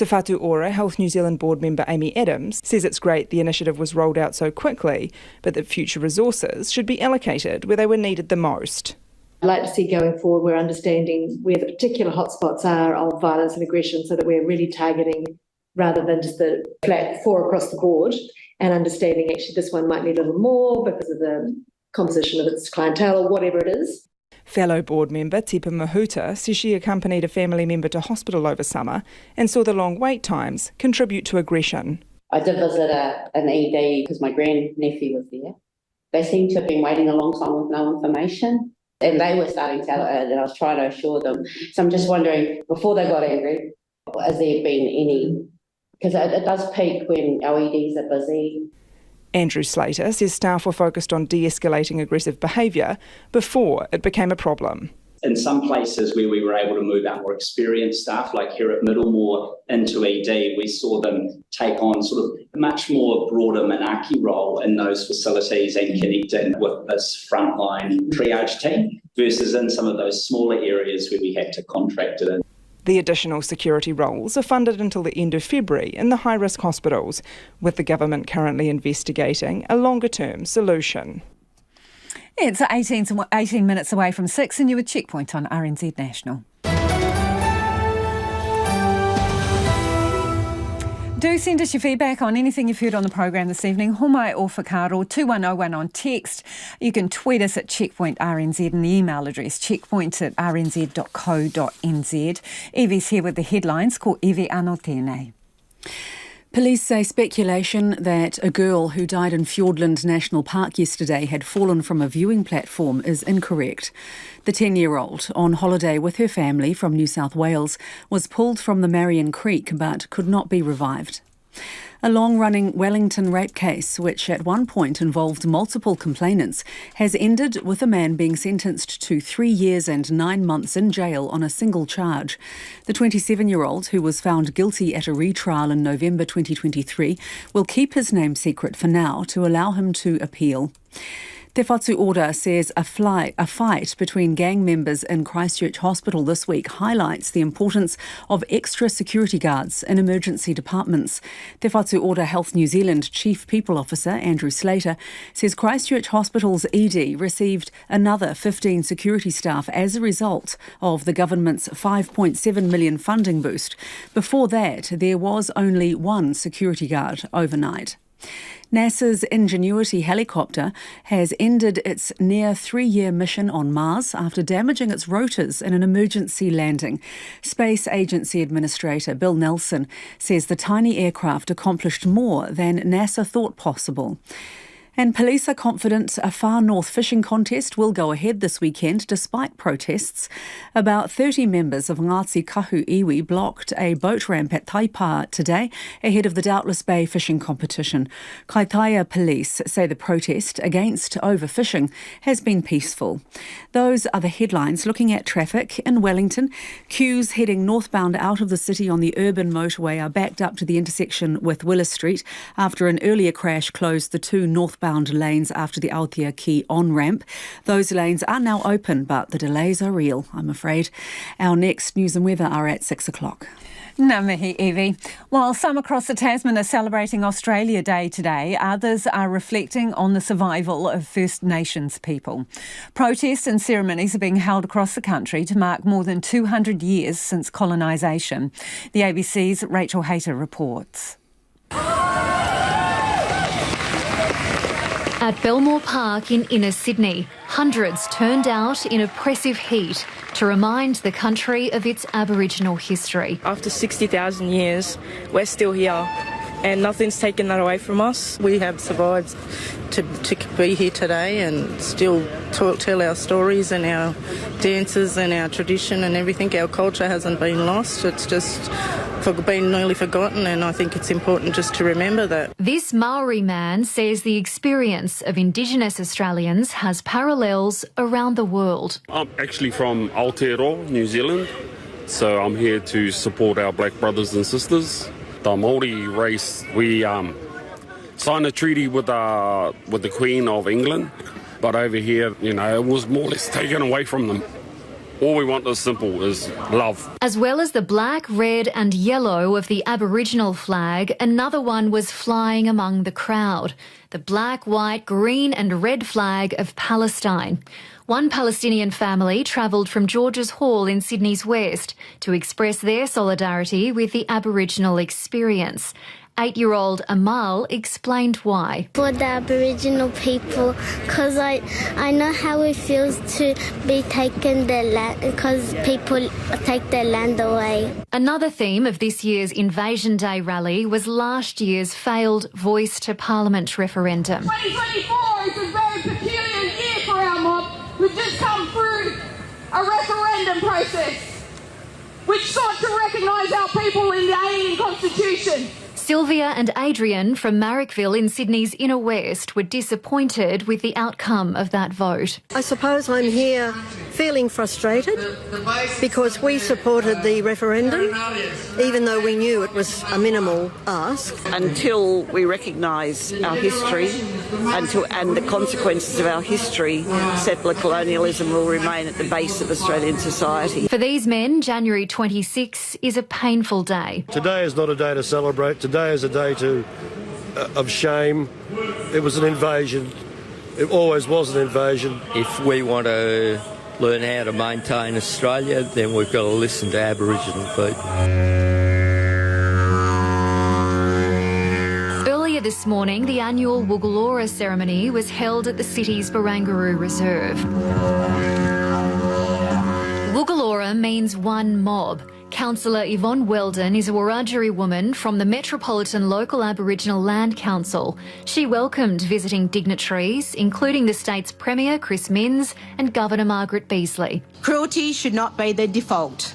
Te Whatu Ora Health New Zealand board member Amy Adams says it's great the initiative was rolled out so quickly, but that future resources should be allocated where they were needed the most. I'd like to see going forward we're understanding where the particular hotspots are of violence and aggression so that we're really targeting rather than just the flat 4 across the board, and understanding actually this one might need a little more because of the composition of its clientele or whatever it is. Fellow board member Tipa Mahuta says she accompanied a family member to hospital over summer and saw the long wait times contribute to aggression. I did visit an ED because my grandnephew was there. They seem to have been waiting a long time with no information, and they were starting to, and I was trying to assure them. So I'm just wondering, before they got angry, has there been any, because it does peak when our EDs are busy. Andrew Slater says staff were focused on de-escalating aggressive behaviour before it became a problem. In some places where we were able to move our more experienced staff, like here at Middlemore into ED, we saw them take on sort of a much more broader Manaki role in those facilities and connecting with this frontline triage team versus in some of those smaller areas where we had to contract it in. The additional security roles are funded until the end of February in the high-risk hospitals, with the government currently investigating a longer-term solution. It's 18 minutes away from 6 and you're with Checkpoint on RNZ National. Do send us your feedback on anything you've heard on the program this evening. Homai o whakaro 2101 on text. You can tweet us at Checkpoint RNZ and the email address checkpoint@rnz.co.nz. Evie's here with the headlines. Ko Evie anō tēnei. Police say speculation that a girl who died in Fiordland National Park yesterday had fallen from a viewing platform is incorrect. The 10-year-old, on holiday with her family from New South Wales, was pulled from the Marion Creek but could not be revived. A long-running Wellington rape case, which at one point involved multiple complainants, has ended with a man being sentenced to 3 years and 9 months in jail on a single charge. The 27-year-old, who was found guilty at a retrial in November 2023, will keep his name secret for now to allow him to appeal. Te Whatu Ora says a fight between gang members in Christchurch Hospital this week highlights the importance of extra security guards in emergency departments. Te Whatu Ora Health New Zealand Chief People Officer Andrew Slater says Christchurch Hospital's ED received another 15 security staff as a result of the government's $5.7 million funding boost. Before that, there was only one security guard overnight. NASA's Ingenuity helicopter has ended its near 3-year mission on Mars after damaging its rotors in an emergency landing. Space Agency Administrator Bill Nelson says the tiny aircraft accomplished more than NASA thought possible. And police are confident a Far North fishing contest will go ahead this weekend despite protests. About 30 members of Ngāti Kahu Iwi blocked a boat ramp at Taipā today ahead of the Doubtless Bay fishing competition. Kaitaia police say the protest against overfishing has been peaceful. Those are the headlines. Looking at traffic in Wellington, queues heading northbound out of the city on the urban motorway are backed up to the intersection with Willis Street after an earlier crash closed the two northbound lanes after the Aotea Quay on-ramp. Those lanes are now open, but the delays are real, I'm afraid. Our next news and weather are at 6 o'clock. Ngā mihi, Evie. While some across the Tasman are celebrating Australia Day today, others are reflecting on the survival of First Nations people. Protests and ceremonies are being held across the country to mark more than 200 years since colonisation. The ABC's Rachel Hayter reports. At Belmore Park in inner Sydney, hundreds turned out in oppressive heat to remind the country of its Aboriginal history. After 60,000 years, we're still here and nothing's taken that away from us. We have survived to be here today and still tell our stories and our dances and our tradition and everything. Our culture hasn't been lost. It's just been nearly forgotten, and I think it's important just to remember that. This Maori man says the experience of Indigenous Australians has parallels around the world. I'm actually from Aotearoa, New Zealand, so I'm here to support our black brothers and sisters. The Māori race, we signed a treaty with the Queen of England, but over here, it was more or less taken away from them. All we want is simple, is love. As well as the black, red and yellow of the Aboriginal flag, another one was flying among the crowd. The black, white, green and red flag of Palestine. One Palestinian family travelled from George's Hall in Sydney's west to express their solidarity with the Aboriginal experience. 8-year-old Amal explained why. For the Aboriginal people, because I know how it feels to be taken their land, because people take their land away. Another theme of this year's Invasion Day rally was last year's failed Voice to Parliament referendum. 2024 is a very peculiar year for our mob. We've just come through a referendum process which sought to recognise our people in the alien constitution. Sylvia and Adrian from Marrickville in Sydney's inner west were disappointed with the outcome of that vote. I suppose I'm here feeling frustrated because we supported the referendum, even though we knew it was a minimal ask. Until we recognise our history and the consequences of our history, settler colonialism will remain at the base of Australian society. For these men, January 26 is a painful day. Today is not a day to celebrate. Today is a day of shame. It was an invasion. It always was an invasion. If we want to learn how to maintain Australia, then we've got to listen to Aboriginal people. Earlier this morning, the annual Woogalora ceremony was held at the city's Barangaroo Reserve. Woogalora means one mob. Councillor Yvonne Weldon is a Wiradjuri woman from the Metropolitan Local Aboriginal Land Council. She welcomed visiting dignitaries, including the state's Premier Chris Minns and Governor Margaret Beazley. Cruelty should not be the default.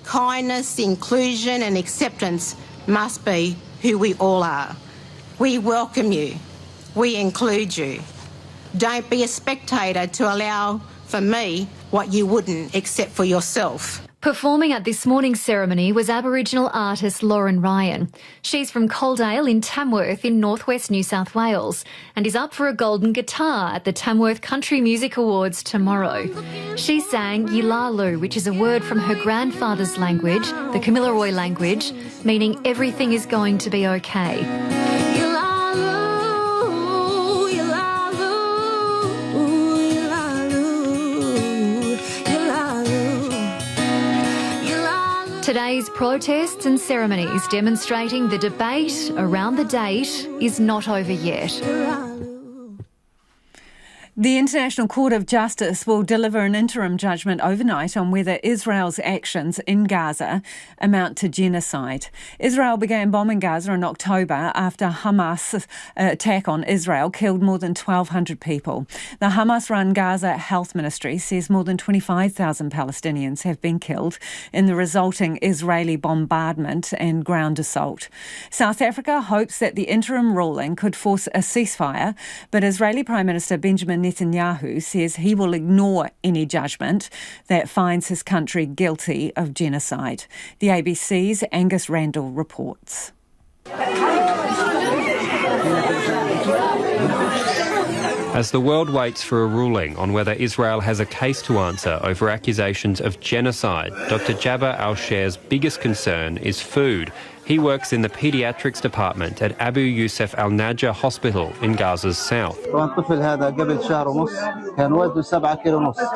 Kindness, inclusion and acceptance must be who we all are. We welcome you. We include you. Don't be a spectator to allow for me what you wouldn't accept for yourself. Performing at this morning's ceremony was Aboriginal artist Lauren Ryan. She's from Coaldale in Tamworth in northwest New South Wales and is up for a golden guitar at the Tamworth Country Music Awards tomorrow. She sang Yilalu, which is a word from her grandfather's language, the Kamilaroi language, meaning everything is going to be okay. Today's protests and ceremonies demonstrating the debate around the date is not over yet. The International Court of Justice will deliver an interim judgment overnight on whether Israel's actions in Gaza amount to genocide. Israel began bombing Gaza in October after Hamas' attack on Israel killed more than 1,200 people. The Hamas-run Gaza Health Ministry says more than 25,000 Palestinians have been killed in the resulting Israeli bombardment and ground assault. South Africa hopes that the interim ruling could force a ceasefire, but Israeli Prime Minister Benjamin Netanyahu says he will ignore any judgment that finds his country guilty of genocide. The ABC's Angus Randall reports. As the world waits for a ruling on whether Israel has a case to answer over accusations of genocide, Dr. Jabbar Al-Sher's biggest concern is food. He works in the paediatrics department at Abu Yusuf Al-Najah Hospital in Gaza's south. A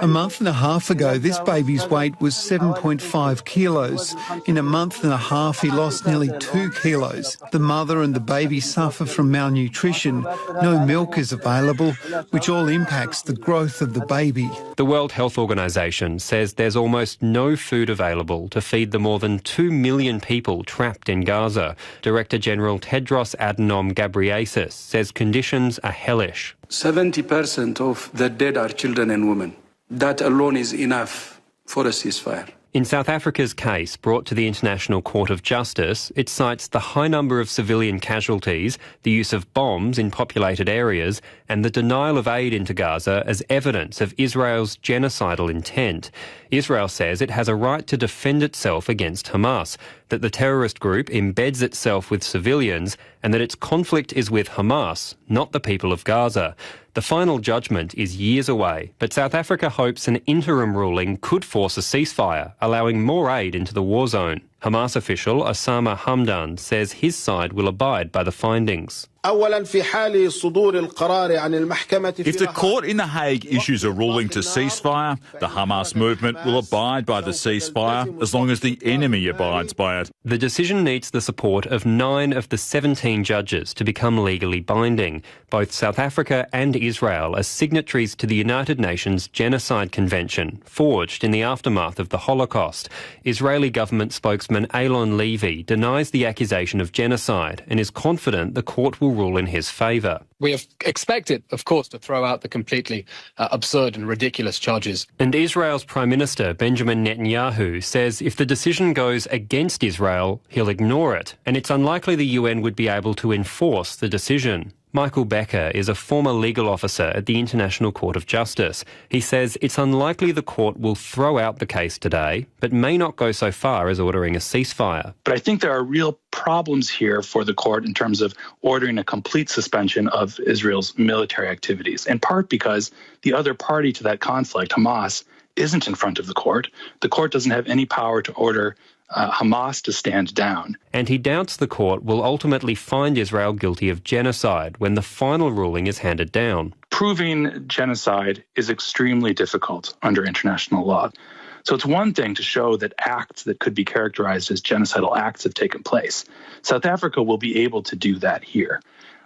month and a half ago, this baby's weight was 7.5 kilos. In a month and a half, he lost nearly 2 kilos. The mother and the baby suffer from malnutrition. No milk is available, which all impacts the growth of the baby. The World Health Organization says there's almost no food available to feed the more than 2 million people trapped in Gaza. Director General Tedros Adhanom Ghebreyesus says conditions are hellish. 70% of the dead are children and women. That alone is enough for a ceasefire. In South Africa's case brought to the International Court of Justice, it cites the high number of civilian casualties, the use of bombs in populated areas, and the denial of aid into Gaza as evidence of Israel's genocidal intent. Israel says it has a right to defend itself against Hamas. that the terrorist group embeds itself with civilians and that its conflict is with Hamas, not the people of Gaza. The final judgment is years away, but South Africa hopes an interim ruling could force a ceasefire, allowing more aid into the war zone. Hamas official Osama Hamdan says his side will abide by the findings. If the court in The Hague issues a ruling to ceasefire, the Hamas movement will abide by the ceasefire as long as the enemy abides by it. The decision needs the support of 9 of the 17 judges to become legally binding. Both South Africa and Israel are signatories to the United Nations Genocide Convention, forged in the aftermath of the Holocaust. Israeli government spokesman Eilon Levy denies the accusation of genocide and is confident the court will rule in his favour. We have expected, of course, to throw out the completely absurd and ridiculous charges. And Israel's Prime Minister Benjamin Netanyahu says if the decision goes against Israel, he'll ignore it, and it's unlikely the UN would be able to enforce the decision. Michael Becker is a former legal officer at the International Court of Justice. He says it's unlikely the court will throw out the case today, but may not go so far as ordering a ceasefire. But I think there are real problems here for the court in terms of ordering a complete suspension of Israel's military activities, in part because the other party to that conflict, Hamas, isn't in front of the court. The court doesn't have any power to order Hamas to stand down. And he doubts the court will ultimately find Israel guilty of genocide when the final ruling is handed down. Proving genocide is extremely difficult under international law. So it's one thing to show that acts that could be characterized as genocidal acts have taken place. South Africa will be able to do that here.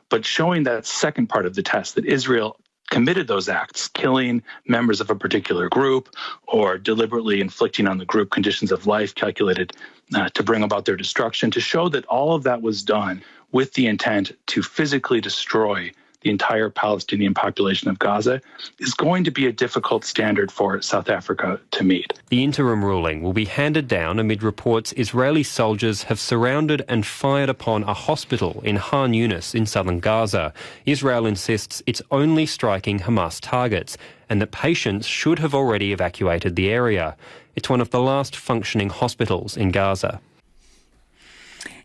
But showing that second part of the test, that Israel committed those acts, killing members of a particular group or deliberately inflicting on the group conditions of life calculated to bring about their destruction, to show that all of that was done with the intent to physically destroy the entire Palestinian population of Gaza, is going to be a difficult standard for South Africa to meet. The interim ruling will be handed down amid reports Israeli soldiers have surrounded and fired upon a hospital in Khan Yunis in southern Gaza. Israel insists it's only striking Hamas targets and that patients should have already evacuated the area. It's one of the last functioning hospitals in Gaza.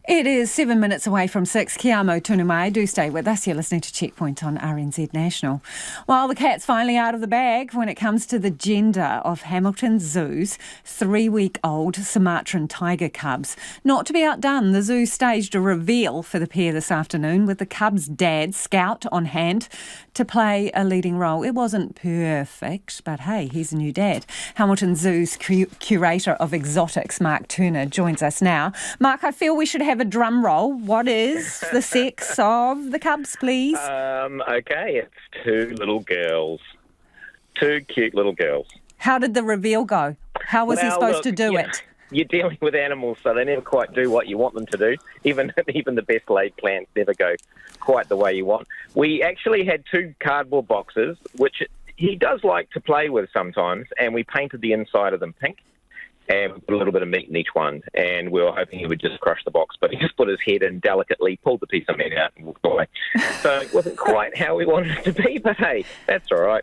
It is 7 minutes away from 6. Kia amo tunu mai. Do stay with us. You're listening to Checkpoint on RNZ National. Well, the cat's finally out of the bag when it comes to the gender of Hamilton Zoo's 3-week-old Sumatran tiger cubs. Not to be outdone, the zoo staged a reveal for the pair this afternoon with the cubs' dad, Scout, on hand to play a leading role. It wasn't perfect, but hey, he's a new dad. Hamilton Zoo's curator of exotics, Mark Turner, joins us now. Mark, I feel we should have a drum roll. What is the sex of the cubs, please? Okay, it's 2 little girls. 2 cute little girls. How did the reveal go? How was he supposed to do it? You're dealing with animals, so they never quite do what you want them to do. Even the best laid plans never go quite the way you want. We actually had 2 cardboard boxes, which he does like to play with sometimes, and we painted the inside of them pink and put a little bit of meat in each one, and we were hoping he would just crush the box, but he just put his head in delicately, pulled the piece of meat out and walked away. So it wasn't quite how we wanted it to be, but hey, that's all right.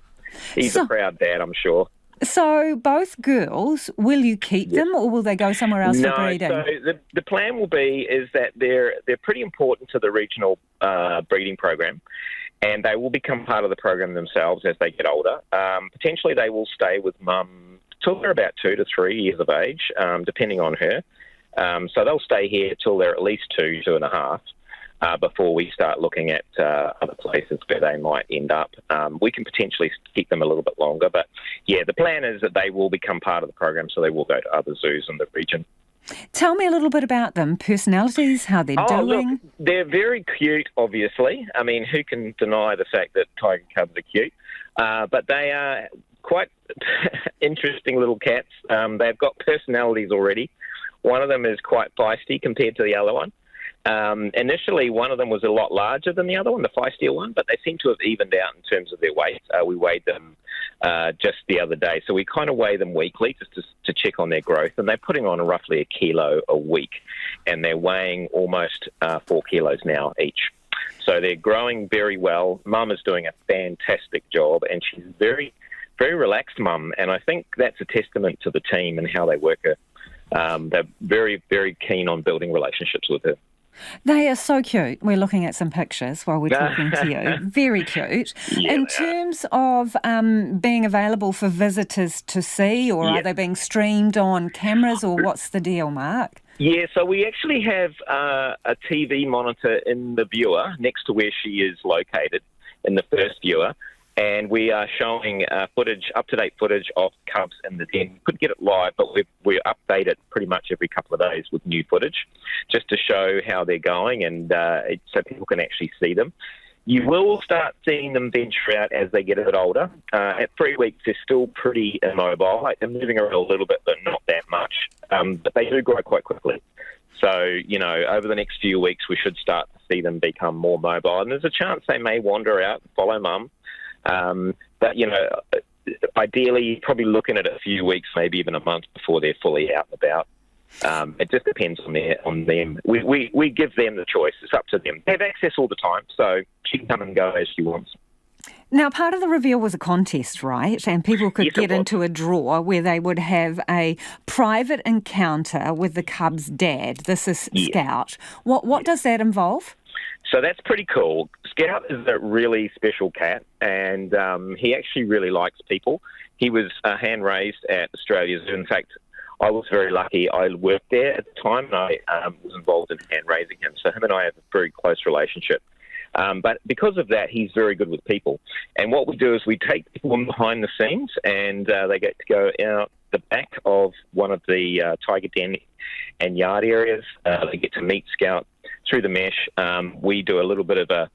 He's a proud dad, I'm sure. So both girls, will you keep them or will they go somewhere else for breeding? No, so the plan will be is that they're pretty important to the regional breeding program, and they will become part of the program themselves as they get older. Potentially they will stay with mum till they're about 2 to 3 years of age, depending on her. So they'll stay here till they're at least 2, 2.5. Before we start looking at other places where they might end up. We can potentially keep them a little bit longer, but yeah, the plan is that they will become part of the program, so they will go to other zoos in the region. Tell me a little bit about them, personalities, how they're doing. Look, they're very cute, obviously. I mean, who can deny the fact that tiger cubs are cute? But they are quite interesting little cats. They've got personalities already. One of them is quite feisty compared to the other one. Initially, one of them was a lot larger than the other one, the feistier one, but they seem to have evened out in terms of their weight. We weighed them just the other day, so we kind of weigh them weekly just to check on their growth, and they're putting on roughly 1 kilo a week, and they're weighing almost 4 kilos now each. So they're growing very well. Mum is doing a fantastic job, and she's very, very relaxed mum, and I think that's a testament to the team and how they work They're very, very keen on building relationships with her. They are so cute. We're looking at some pictures while we're talking to you. Very cute. Yeah, in terms of being available for visitors to see, or are they being streamed on cameras, or what's the deal, Mark? Yeah, so we actually have a TV monitor in the viewer next to where she is located, in the first viewer, and we are showing up-to-date footage of cubs in the den. We could get it live, but we update it pretty much every couple of days with new footage, just to show how they're going, and so people can actually see them. You will start seeing them venture out as they get a bit older. At 3 weeks, they're still pretty immobile. Like, they're moving around a little bit, but not that much. But they do grow quite quickly. So, over the next few weeks, we should start to see them become more mobile. And there's a chance they may wander out and follow mum. But, ideally, you're probably looking at a few weeks, maybe even a month before they're fully out and about. It just depends on them. We give them the choice. It's up to them. They have access all the time, so she can come and go as she wants. Now, part of the reveal was a contest, right? And people could get into a draw where they would have a private encounter with the cub's dad. This is Scout. What does that involve? So that's pretty cool. Scout is a really special cat, and he actually really likes people. He was hand-raised at Australia Zoo. In fact, I was very lucky. I worked there at the time, and I was involved in hand-raising him. So him and I have a very close relationship. But because of that, he's very good with people. And what we do is we take people behind the scenes, and they get to go out the back of one of the tiger den and yard areas. They get to meet Scout through the mesh. We do a little bit of a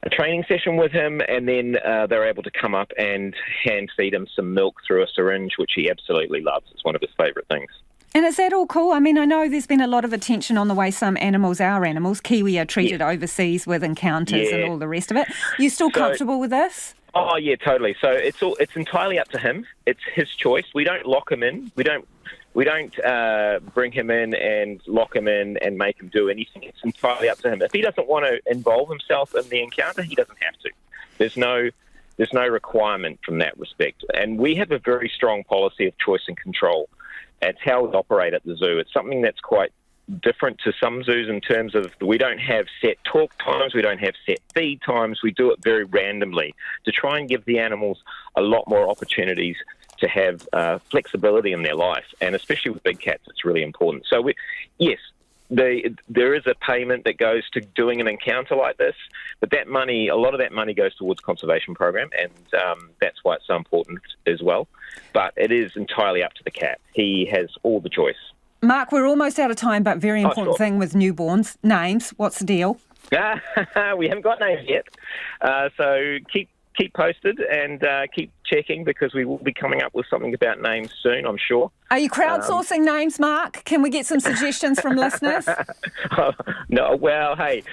training session with him, and then they're able to come up and hand feed him some milk through a syringe, which he absolutely loves. It's one of his favourite things. And is that all cool? I mean, I know there's been a lot of attention on the way some animals, our animals, Kiwi, are treated overseas with encounters and all the rest of it. You still comfortable with this? Oh, yeah, totally. So it's entirely up to him. It's his choice. We don't lock him in. We don't bring him in and lock him in and make him do anything. It's entirely up to him. If he doesn't want to involve himself in the encounter, he doesn't have to. There's no requirement from that respect. And we have a very strong policy of choice and control. It's how we operate at the zoo. It's something that's quite different to some zoos in terms of we don't have set talk times, we don't have set feed times. We do it very randomly to try and give the animals a lot more opportunities to have flexibility in their life, and especially with big cats, it's really important. So, there is a payment that goes to doing an encounter like this, but that money, a lot of that money goes towards conservation program, and that's why it's so important as well. But it is entirely up to the cat. He has all the choice. Mark, we're almost out of time, but very important thing with newborns, names. What's the deal? We haven't got names yet, so keep posted and keep checking, because we will be coming up with something about names soon, I'm sure. Are you crowdsourcing names, Mark? Can we get some suggestions from listeners? No, well, hey,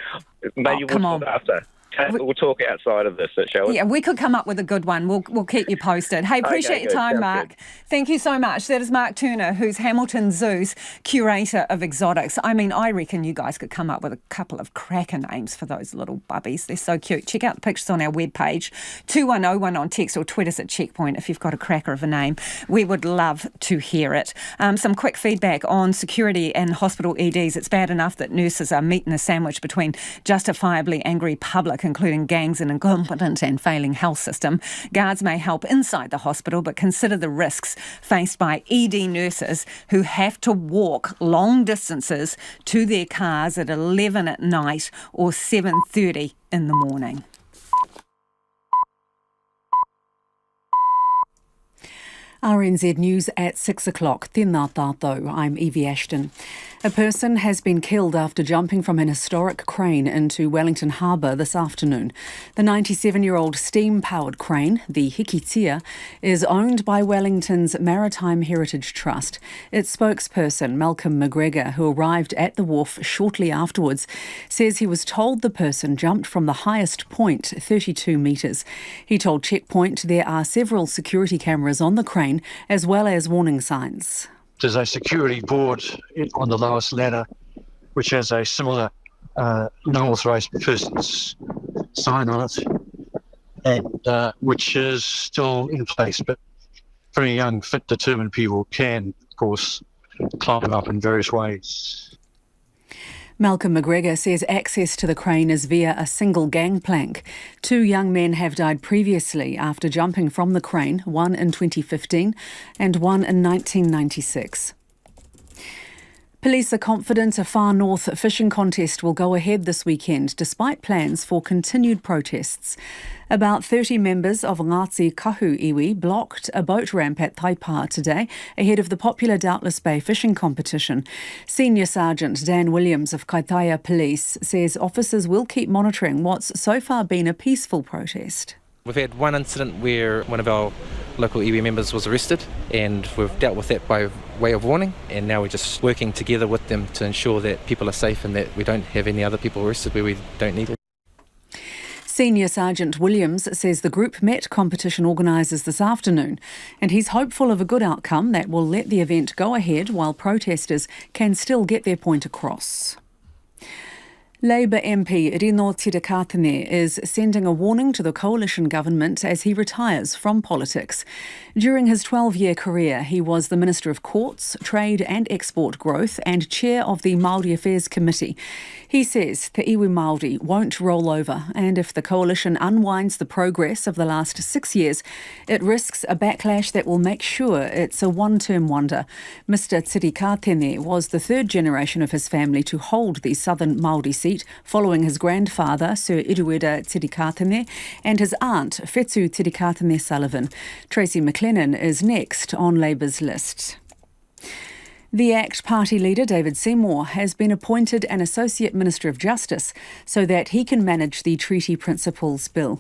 maybe we'll talk after. We'll talk outside of this, shall we? Yeah, we could come up with a good one. We'll keep you posted. Hey, appreciate your time, Mark. Thank you so much. That is Mark Turner, who's Hamilton Zoo's curator of exotics. I mean, I reckon you guys could come up with a couple of cracker names for those little bubbies. They're so cute. Check out the pictures on our webpage, 2101 on text, or tweet us at Checkpoint if you've got a cracker of a name. We would love to hear it. Some quick feedback on security and hospital EDs. It's bad enough that nurses are meat in a sandwich between justifiably angry public, including gangs and incompetent and failing health system. Guards may help inside the hospital, but consider the risks faced by ED nurses who have to walk long distances to their cars at 11 at night or 7:30 in the morning. RNZ News at 6 o'clock. Tēnā tātou. I'm Evie Ashton. A person has been killed after jumping from an historic crane into Wellington harbour this afternoon. The 97-year-old steam-powered crane, the Hikitia, is owned by Wellington's Maritime Heritage Trust. Its spokesperson, Malcolm McGregor, who arrived at the wharf shortly afterwards, says he was told the person jumped from the highest point, 32 metres. He told Checkpoint there are several security cameras on the crane, as well as warning signs. There's a security board on the lowest ladder, which has a similar no authorised persons sign on it, and which is still in place. But very young, fit, determined people can, of course, climb up in various ways. Malcolm McGregor says access to the crane is via a single gangplank. 2 young men have died previously after jumping from the crane, one in 2015 and one in 1996. Police are confident a Far North fishing contest will go ahead this weekend, despite plans for continued protests. About 30 members of Ngāti Kahu iwi blocked a boat ramp at Taipa today ahead of the popular Doubtless Bay fishing competition. Senior Sergeant Dan Williams of Kaitaia Police says officers will keep monitoring what's so far been a peaceful protest. We've had one incident where one of our local iwi members was arrested, and we've dealt with that by way of warning, and now we're just working together with them to ensure that people are safe and that we don't have any other people arrested where we don't need it. Senior Sergeant Williams says the group met competition organisers this afternoon, and he's hopeful of a good outcome that will let the event go ahead while protesters can still get their point across. Labour MP Rino Tirakatene is sending a warning to the coalition government as he retires from politics. During his 12-year career, he was the Minister of Courts, Trade and Export Growth and Chair of the Māori Affairs Committee. He says Te Iwi Māori won't roll over, and if the coalition unwinds the progress of the last 6 years, it risks a backlash that will make sure it's a one-term wonder. Mr Tirakatene was the third generation of his family to hold the Southern Māori seat, following his grandfather, Sir Irueda Tirakatene, and his aunt, Whetū Tirakatene Sullivan. Tracy McLennan is next on Labour's list. The ACT Party leader, David Seymour, has been appointed an Associate Minister of Justice so that he can manage the Treaty Principles Bill.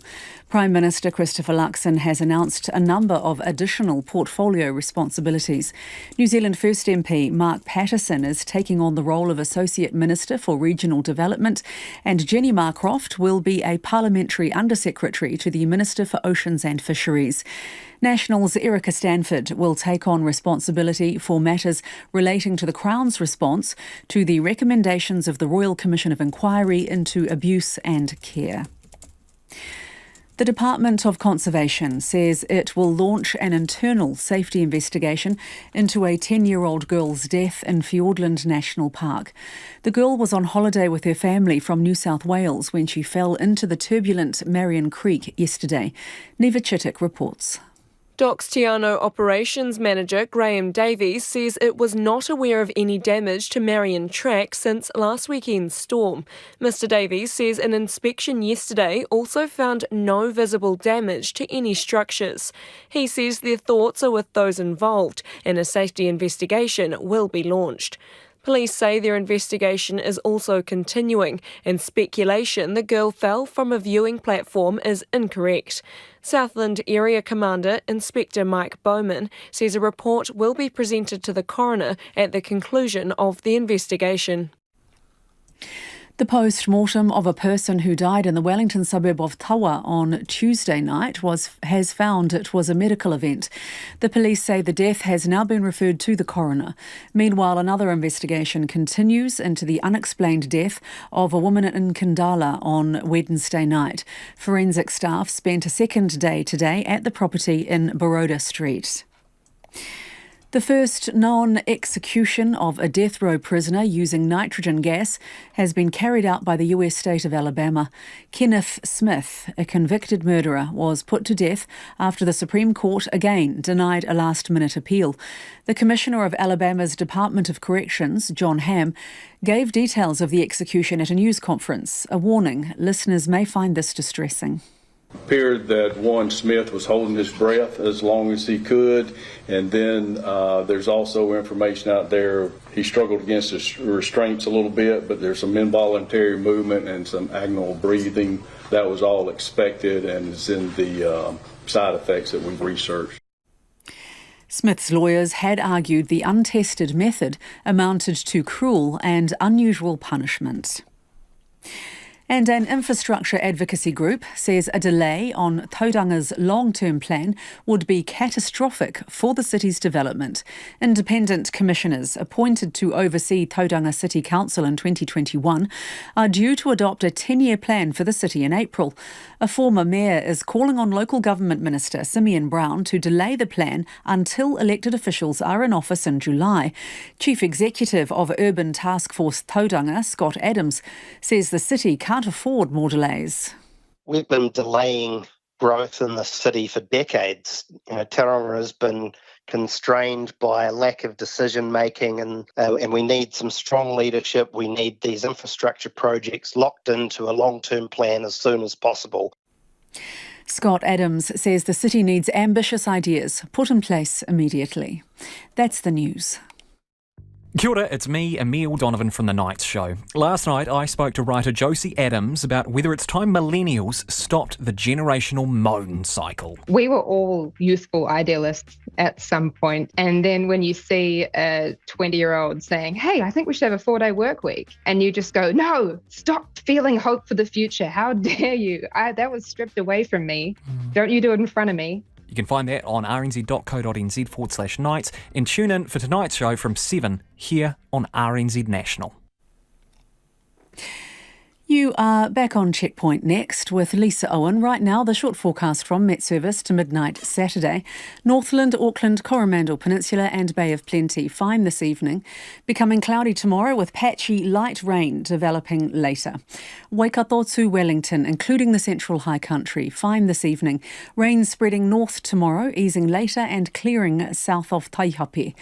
Prime Minister Christopher Luxon has announced a number of additional portfolio responsibilities. New Zealand First MP Mark Patterson is taking on the role of Associate Minister for Regional Development, and Jenny Marcroft will be a Parliamentary Undersecretary to the Minister for Oceans and Fisheries. Nationals Erica Stanford will take on responsibility for matters relating to the Crown's response to the recommendations of the Royal Commission of Inquiry into Abuse and Care. The Department of Conservation says it will launch an internal safety investigation into a 10-year-old girl's death in Fiordland National Park. The girl was on holiday with her family from New South Wales when she fell into the turbulent Marion Creek yesterday. Neva Chittick reports. Doc's Tiano Operations Manager Graham Davies says it was not aware of any damage to Marion Track since last weekend's storm. Mr Davies says an inspection yesterday also found no visible damage to any structures. He says their thoughts are with those involved and a safety investigation will be launched. Police say their investigation is also continuing, and speculation the girl fell from a viewing platform is incorrect. Southland Area Commander Inspector Mike Bowman says a report will be presented to the coroner at the conclusion of the investigation. The post-mortem of a person who died in the Wellington suburb of Tawa on Tuesday night has found it was a medical event. The police say the death has now been referred to the coroner. Meanwhile, another investigation continues into the unexplained death of a woman in Kandala on Wednesday night. Forensic staff spent a second day today at the property in Baroda Street. The first known execution of a death row prisoner using nitrogen gas has been carried out by the US state of Alabama. Kenneth Smith, a convicted murderer, was put to death after the Supreme Court again denied a last-minute appeal. The Commissioner of Alabama's Department of Corrections, John Hamm, gave details of the execution at a news conference. A warning: listeners may find this distressing. Appeared that Warren Smith was holding his breath as long as he could, and then there's also information out there he struggled against the restraints a little bit, but there's some involuntary movement and some agonal breathing. That was all expected and is in the side effects that we've researched. Smith's lawyers had argued the untested method amounted to cruel and unusual punishment. And an infrastructure advocacy group says a delay on Tauranga's long-term plan would be catastrophic for the city's development. Independent commissioners appointed to oversee Tauranga City Council in 2021 are due to adopt a 10-year plan for the city in April. A former mayor is calling on local government minister Simeon Brown to delay the plan until elected officials are in office in July. Chief Executive of Urban Task Force Tauranga, Scott Adams, says the city can't afford more delays. We've been delaying growth in the city for decades. Tauranga has been constrained by a lack of decision making, and we need some strong leadership. We need these infrastructure projects locked into a long-term plan as soon as possible. Scott Adams says the city needs ambitious ideas put in place immediately. That's the news. Kia ora, it's me, Emile Donovan from The Nights Show. Last night I spoke to writer Josie Adams about whether it's time millennials stopped the generational moan cycle. We were all youthful idealists at some point, and then when you see a 20-year-old saying, hey, I think we should have a 4-day work week, and you just go, no, stop feeling hope for the future. How dare you? That was stripped away from me. Don't you do it in front of me. You can find that on rnz.co.nz/nights and tune in for tonight's show from 7 here on RNZ National. You are back on Checkpoint next with Lisa Owen. Right now, the short forecast from Met Service to midnight Saturday. Northland, Auckland, Coromandel Peninsula and Bay of Plenty fine this evening. Becoming cloudy tomorrow with patchy light rain developing later. Waikato to Wellington, including the central high country, fine this evening. Rain spreading north tomorrow, easing later and clearing south of Taihape.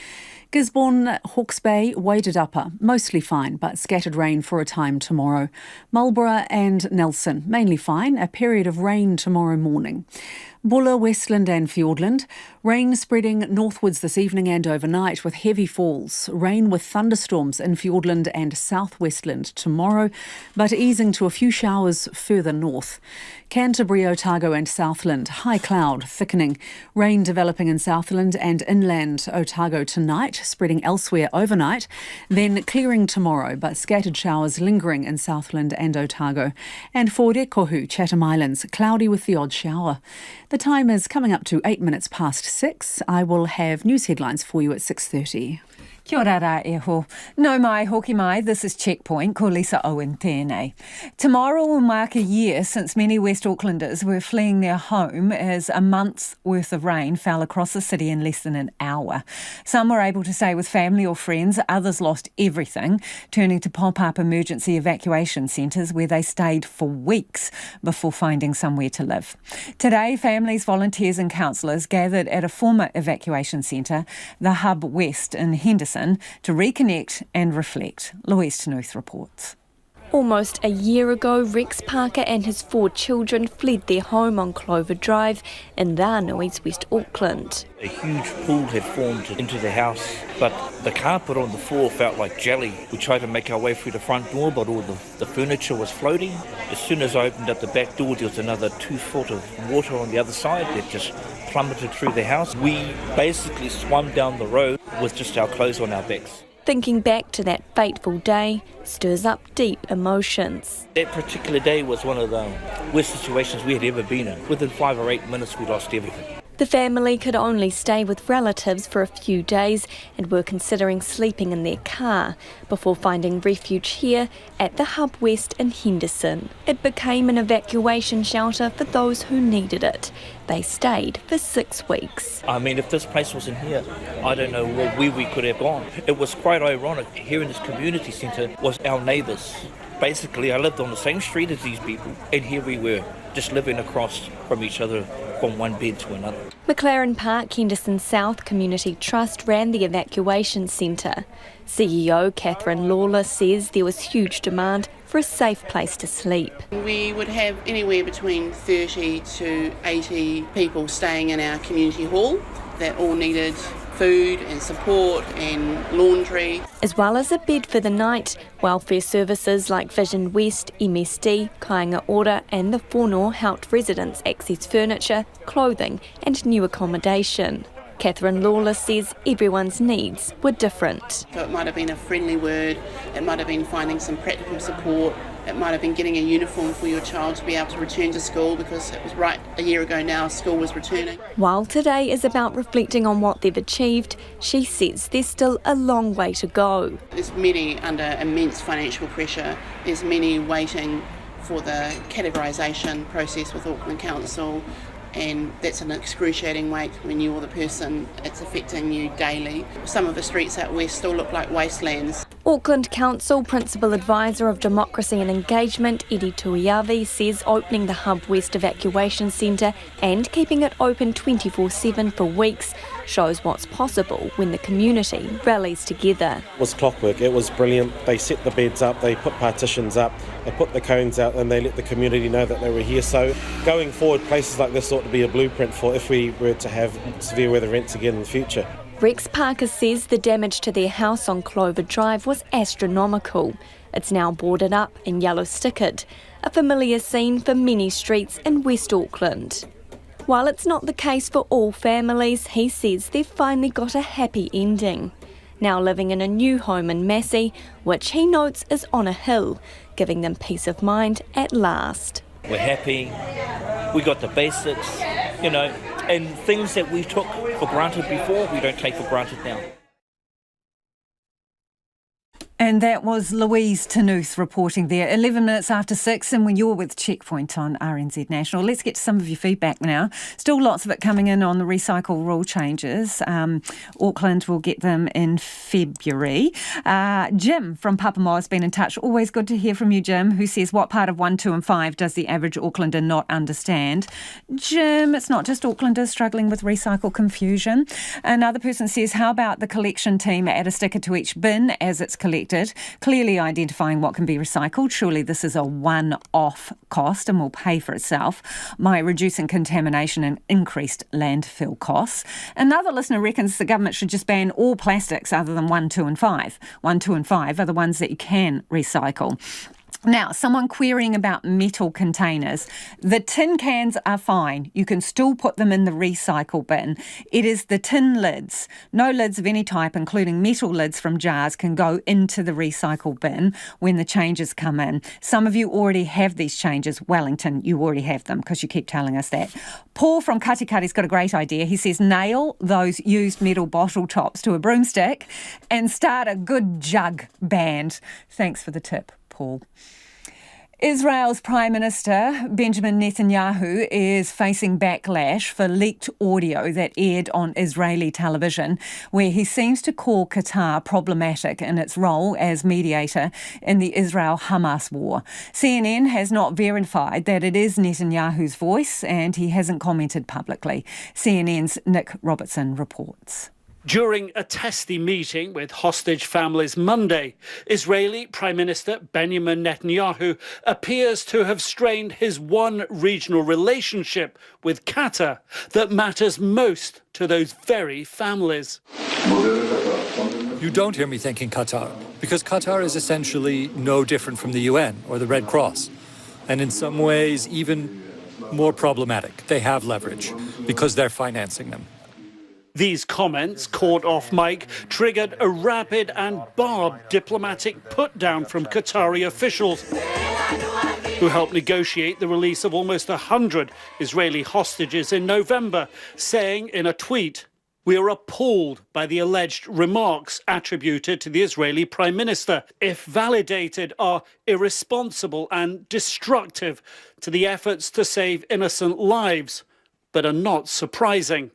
Gisborne, Hawke's Bay, Wairarapa, mostly fine, but scattered rain for a time tomorrow. Marlborough and Nelson, mainly fine, a period of rain tomorrow morning. Buller, Westland and Fiordland, rain spreading northwards this evening and overnight with heavy falls. Rain with thunderstorms in Fiordland and South Westland tomorrow, but easing to a few showers further north. Canterbury, Otago and Southland, high cloud, thickening. Rain developing in Southland and inland Otago tonight, spreading elsewhere overnight. Then clearing tomorrow, but scattered showers lingering in Southland and Otago. And for Rekohu, Chatham Islands, cloudy with the odd shower. The time is coming up to 8 minutes past 6. I will have news headlines for you at 6:30. Kia ora rā e ho. No mai, hoki mai, this is Checkpoint, ko Lisa Owen tēnei. Tomorrow will mark a year since many West Aucklanders were fleeing their home as a month's worth of rain fell across the city in less than an hour. Some were able to stay with family or friends, others lost everything, turning to pop-up emergency evacuation centres where they stayed for weeks before finding somewhere to live. Today, families, volunteers and counsellors gathered at a former evacuation centre, the Hub West in Henderson, to reconnect and reflect. Louise Ternouth reports. Almost a year ago, Rex Parker and his 4 children fled their home on Clover Drive in Rānui's West Auckland. A huge pool had formed into the house, but the carpet on the floor felt like jelly. We tried to make our way through the front door, but all the furniture was floating. As soon as I opened up the back door, there was another 2 foot of water on the other side that just plummeted through the house. We basically swam down the road with just our clothes on our backs. Thinking back to that fateful day stirs up deep emotions. That particular day was one of the worst situations we had ever been in. Within 5 or 8 minutes, we lost everything. The family could only stay with relatives for a few days and were considering sleeping in their car before finding refuge here at the Hub West in Henderson. It became an evacuation shelter for those who needed it. They stayed for 6 weeks. I mean, if this place wasn't here, I don't know where we could have gone. It was quite ironic. Here in this community centre was our neighbours. Basically, I lived on the same street as these people, and here we were, just living across from each other from one bed to another. McLaren Park Henderson South Community Trust ran the evacuation centre. CEO Catherine Lawler says there was huge demand for a safe place to sleep. We would have anywhere between 30 to 80 people staying in our community hall that all needed food and support and laundry. As well as a bed for the night, welfare services like Vision West, MSD, Kāinga Ora and the Whānau helped residents access furniture, clothing and new accommodation. Catherine Lawless says everyone's needs were different. So it might have been a friendly word, it might have been finding some practical support, it might have been getting a uniform for your child to be able to return to school, because it was right a year ago now school was returning. While today is about reflecting on what they've achieved, she says there's still a long way to go. There's many under immense financial pressure, there's many waiting for the categorisation process with Auckland Council, and that's an excruciating wait when you're the person it's affecting you daily. Some of the streets out west still look like wastelands. Auckland Council Principal Advisor of Democracy and Engagement, Edi Tuiavi, says opening the Hub West Evacuation Centre and keeping it open 24/7 for weeks shows what's possible when the community rallies together. It was clockwork, it was brilliant. They set the beds up, they put partitions up, they put the cones out, and they let the community know that they were here. So going forward, places like this ought to be a blueprint for if we were to have severe weather events again in the future. Rex Parker says the damage to their house on Clover Drive was astronomical. It's now boarded up and yellow stickered, a familiar scene for many streets in West Auckland. While it's not the case for all families, he says they've finally got a happy ending. Now living in a new home in Massey, which he notes is on a hill, giving them peace of mind at last. We're happy, we got the basics, and things that we took for granted before, we don't take for granted now. And that was Louise Tanuth reporting there, 11 minutes after 6, and when you're with Checkpoint on RNZ National. Let's get to some of your feedback now. Still lots of it coming in on the recycle rule changes. Auckland will get them in February. Jim from Papamoa has been in touch. Always good to hear from you, Jim, who says, what part of 1, 2 and 5 does the average Aucklander not understand? Jim, it's not just Aucklanders struggling with recycle confusion. Another person says, how about the collection team add a sticker to each bin as it's collected, clearly identifying what can be recycled? Surely this is a one-off cost and will pay for itself by reducing contamination and increased landfill costs. Another listener reckons the government should just ban all plastics other than 1, 2 and 5. 1, 2 and 5 are the ones that you can recycle. Now, someone querying about metal containers. The tin cans are fine. You can still put them in the recycle bin. It is the tin lids. No lids of any type, including metal lids from jars, can go into the recycle bin when the changes come in. Some of you already have these changes. Wellington, you already have them because you keep telling us that. Paul from Katikati's got a great idea. He says, nail those used metal bottle tops to a broomstick and start a good jug band. Thanks for the tip, Paul. Israel's Prime Minister Benjamin Netanyahu is facing backlash for leaked audio that aired on Israeli television, where he seems to call Qatar problematic in its role as mediator in the Israel-Hamas war. CNN has not verified that it is Netanyahu's voice, and he hasn't commented publicly. CNN's Nick Robertson reports. During a testy meeting with hostage families Monday, Israeli Prime Minister Benjamin Netanyahu appears to have strained his one regional relationship with Qatar that matters most to those very families. You don't hear me thinking Qatar, because Qatar is essentially no different from the UN or the Red Cross, and in some ways even more problematic. They have leverage because they're financing them. These comments, caught off mic, triggered a rapid and barbed diplomatic put-down from Qatari officials who helped negotiate the release of almost 100 Israeli hostages in November, saying in a tweet, "We are appalled by the alleged remarks attributed to the Israeli Prime Minister. If validated, are irresponsible and destructive to the efforts to save innocent lives, but are not surprising."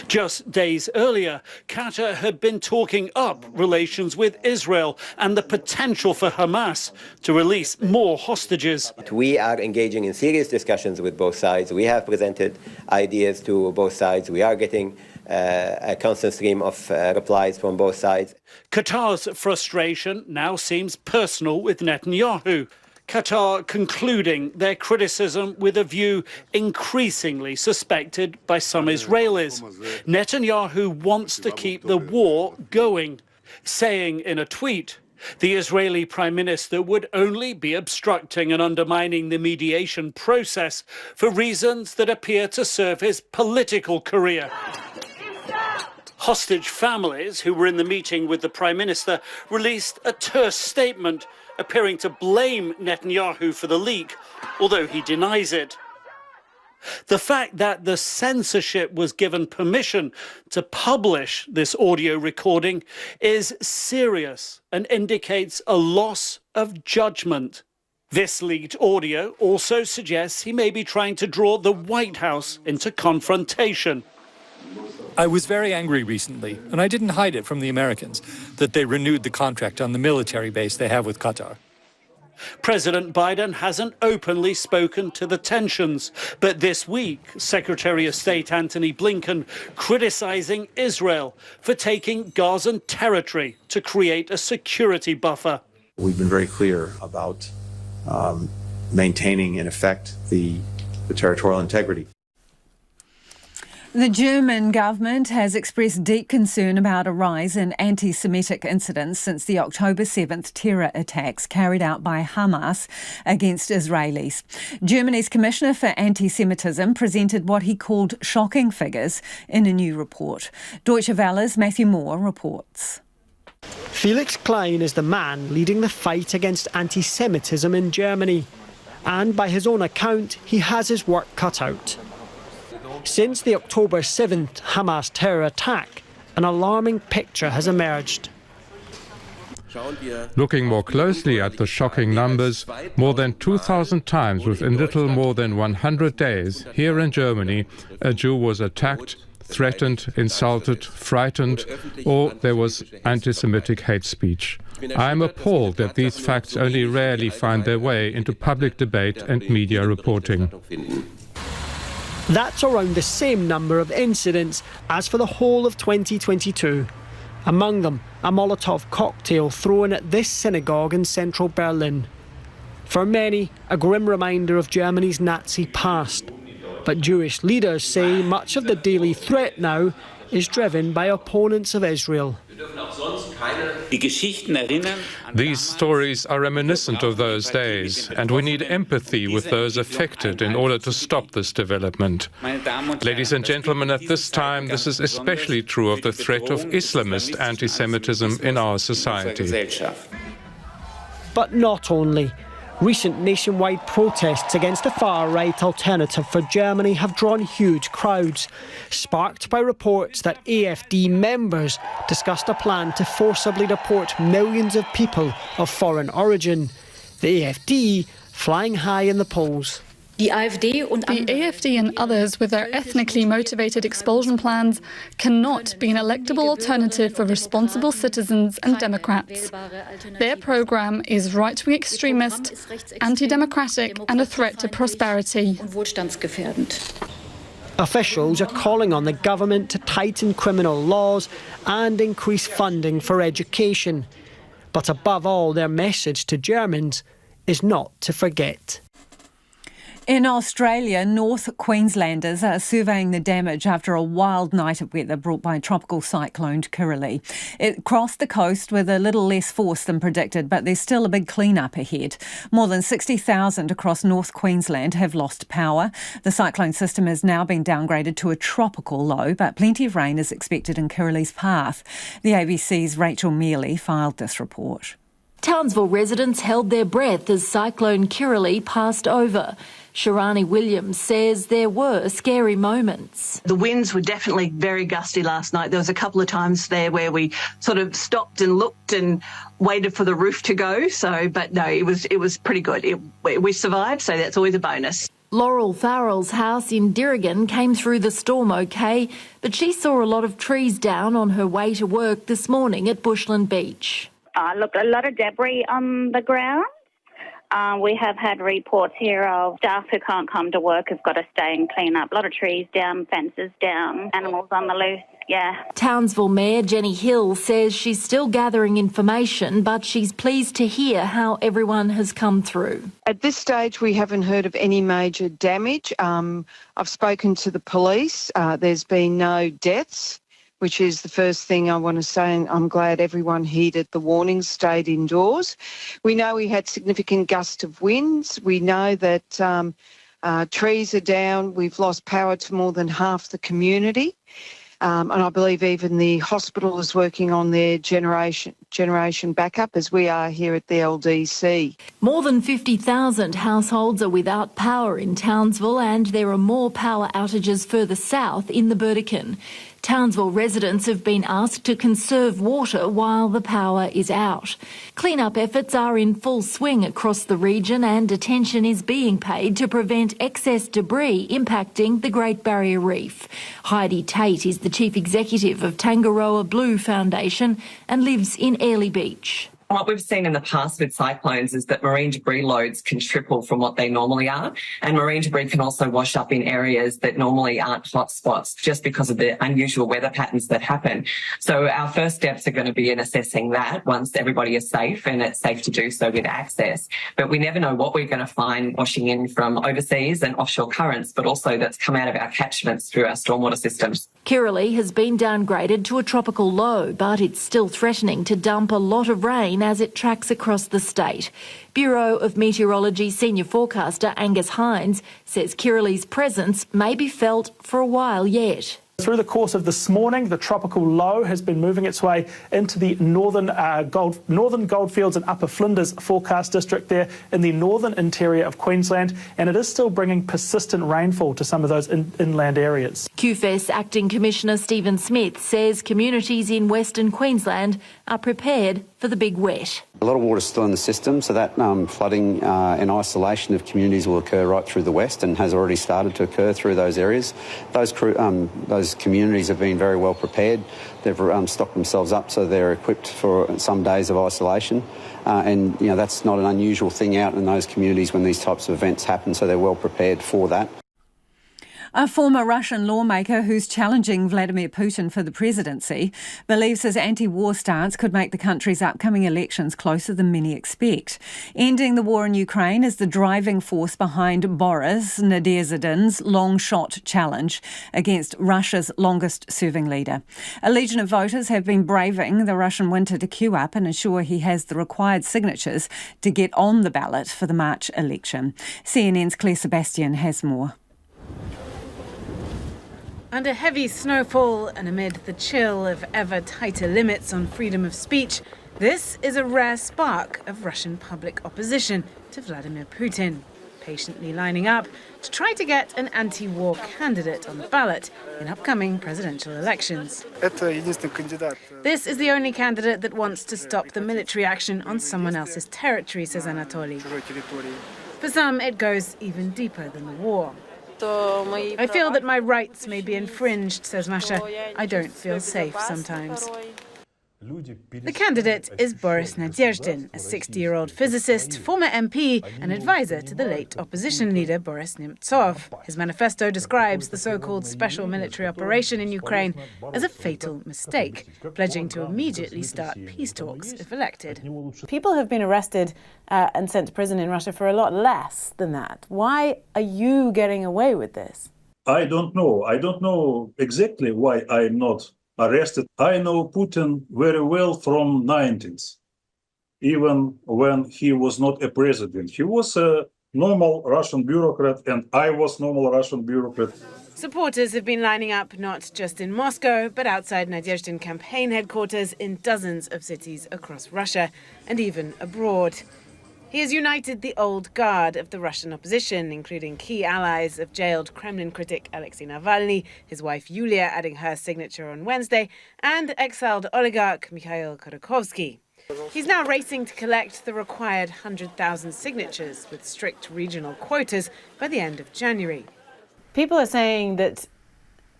Just days earlier, Qatar had been talking up relations with Israel and the potential for Hamas to release more hostages. We are engaging in serious discussions with both sides. We have presented ideas to both sides. We are getting a constant stream of replies from both sides. Qatar's frustration now seems personal with Netanyahu. Qatar concluding their criticism with a view increasingly suspected by some Israelis. Netanyahu wants to keep the war going, saying in a tweet, The Israeli Prime Minister would only be obstructing and undermining the mediation process for reasons that appear to serve his political career. Hostage families who were in the meeting with the Prime Minister released a terse statement appearing to blame Netanyahu for the leak, although he denies it. The fact that the censorship was given permission to publish this audio recording is serious and indicates a loss of judgment. This leaked audio also suggests he may be trying to draw the White House into confrontation. I was very angry recently, and I didn't hide it from the Americans, that they renewed the contract on the military base they have with Qatar. President Biden hasn't openly spoken to the tensions, but this week, Secretary of State Antony Blinken criticizing Israel for taking Gazan territory to create a security buffer. We've been very clear about maintaining, in effect, the territorial integrity. The German government has expressed deep concern about a rise in anti-Semitic incidents since the October 7th terror attacks carried out by Hamas against Israelis. Germany's Commissioner for Anti-Semitism presented what he called shocking figures in a new report. Deutsche Welle's Matthew Moore reports. Felix Klein is the man leading the fight against anti-Semitism in Germany. And by his own account, he has his work cut out. Since the October 7th Hamas terror attack, an alarming picture has emerged. Looking more closely at the shocking numbers, more than 2,000 times within little more than 100 days, here in Germany, a Jew was attacked, threatened, insulted, frightened, or there was anti-Semitic hate speech. I am appalled that these facts only rarely find their way into public debate and media reporting. That's around the same number of incidents as for the whole of 2022. Among them, a Molotov cocktail thrown at this synagogue in central Berlin. For many, a grim reminder of Germany's Nazi past. But Jewish leaders say much of the daily threat now is driven by opponents of Israel. These stories are reminiscent of those days, and we need empathy with those affected in order to stop this development. Ladies and gentlemen, at this time, this is especially true of the threat of Islamist anti-Semitism in our society. But not only. Recent nationwide protests against the far-right Alternative for Germany have drawn huge crowds, sparked by reports that AfD members discussed a plan to forcibly deport millions of people of foreign origin. The AfD flying high in the polls. The AfD and others with their ethnically motivated expulsion plans cannot be an electable alternative for responsible citizens and Democrats. Their programme is right-wing extremist, anti-democratic and a threat to prosperity. Officials are calling on the government to tighten criminal laws and increase funding for education. But above all, their message to Germans is not to forget. In Australia, North Queenslanders are surveying the damage after a wild night of weather brought by Tropical Cyclone Kury. It crossed the coast with a little less force than predicted, but there's still a big clean-up ahead. More than 60,000 across North Queensland have lost power. The cyclone system has now been downgraded to a tropical low, but plenty of rain is expected in Kury's path. The ABC's Rachel Mealy filed this report. Townsville residents held their breath as Cyclone Kury passed over. Sharani Williams says there were scary moments. The winds were definitely very gusty last night. There was a couple of times there where we sort of stopped and looked and waited for the roof to go. But no, it was pretty good. We survived, so that's always a bonus. Laurel Farrell's house in Dirrigan came through the storm okay, but she saw a lot of trees down on her way to work this morning at Bushland Beach. Look, a lot of debris on the ground. We have had reports here of staff who can't come to work have got to stay and clean up. A lot of trees down, fences down, animals on the loose, yeah. Townsville Mayor Jenny Hill says she's still gathering information, but she's pleased to hear how everyone has come through. At this stage, we haven't heard of any major damage. I've spoken to the police. There's been no deaths. which is the first thing I want to say, and I'm glad everyone heeded the warnings, stayed indoors. We know we had significant gusts of winds. We know that trees are down. We've lost power to more than half the community. And I believe even the hospital is working on their generation backup, as we are here at the LDC. More than 50,000 households are without power in Townsville, and there are more power outages further south in the Burdekin. Townsville residents have been asked to conserve water while the power is out. Clean-up efforts are in full swing across the region, and attention is being paid to prevent excess debris impacting the Great Barrier Reef. Heidi Tate is the Chief Executive of Tangaroa Blue Foundation and lives in Airlie Beach. What we've seen in the past with cyclones is that marine debris loads can triple from what they normally are, and marine debris can also wash up in areas that normally aren't hot spots just because of the unusual weather patterns that happen. So our first steps are going to be in assessing that once everybody is safe, and it's safe to do so with access. But we never know what we're going to find washing in from overseas and offshore currents, but also that's come out of our catchments through our stormwater systems. Kirrily has been downgraded to a tropical low, but it's still threatening to dump a lot of rain as it tracks across the state. Bureau of Meteorology senior forecaster Angus Hines says Kirrily's presence may be felt for a while yet. Through the course of this morning, the tropical low has been moving its way into the northern Goldfields and Upper Flinders forecast district there in the northern interior of Queensland, and it is still bringing persistent rainfall to some of those inland areas. QFES Acting Commissioner Stephen Smith says communities in Western Queensland are prepared for the big wet. A lot of water is still in the system, so that flooding and isolation of communities will occur right through the west and has already started to occur through those areas. Those communities have been very well prepared. They've stocked themselves up so they're equipped for some days of isolation. And that's not an unusual thing out in those communities when these types of events happen, so they're well prepared for that. A former Russian lawmaker who's challenging Vladimir Putin for the presidency believes his anti-war stance could make the country's upcoming elections closer than many expect. Ending the war in Ukraine is the driving force behind Boris Nadezhdin's long-shot challenge against Russia's longest-serving leader. A legion of voters have been braving the Russian winter to queue up and ensure he has the required signatures to get on the ballot for the March election. CNN's Claire Sebastian has more. Under heavy snowfall and amid the chill of ever tighter limits on freedom of speech, this is a rare spark of Russian public opposition to Vladimir Putin, patiently lining up to try to get an anti-war candidate on the ballot in upcoming presidential elections. This is the only candidate that wants to stop the military action on someone else's territory, says Anatoly. For some, it goes even deeper than the war. I feel that my rights may be infringed, says Masha. I don't feel safe sometimes. The candidate is Boris Nadezhdin, a 60-year-old physicist, former MP and advisor to the late opposition leader Boris Nemtsov. His manifesto describes the so-called special military operation in Ukraine as a fatal mistake, pledging to immediately start peace talks if elected. People have been arrested and sent to prison in Russia for a lot less than that. Why are you getting away with this? I don't know. I don't know exactly why I'm not arrested. I know Putin very well from 90s, even when he was not a president. He was a normal Russian bureaucrat, and I was normal Russian bureaucrat. Supporters have been lining up not just in Moscow, but outside Nadezhdin campaign headquarters in dozens of cities across Russia and even abroad. He has united the old guard of the Russian opposition, including key allies of jailed Kremlin critic Alexei Navalny, his wife Yulia adding her signature on Wednesday, and exiled oligarch Mikhail Khodorkovsky. He's now racing to collect the required 100,000 signatures with strict regional quotas by the end of January. People are saying that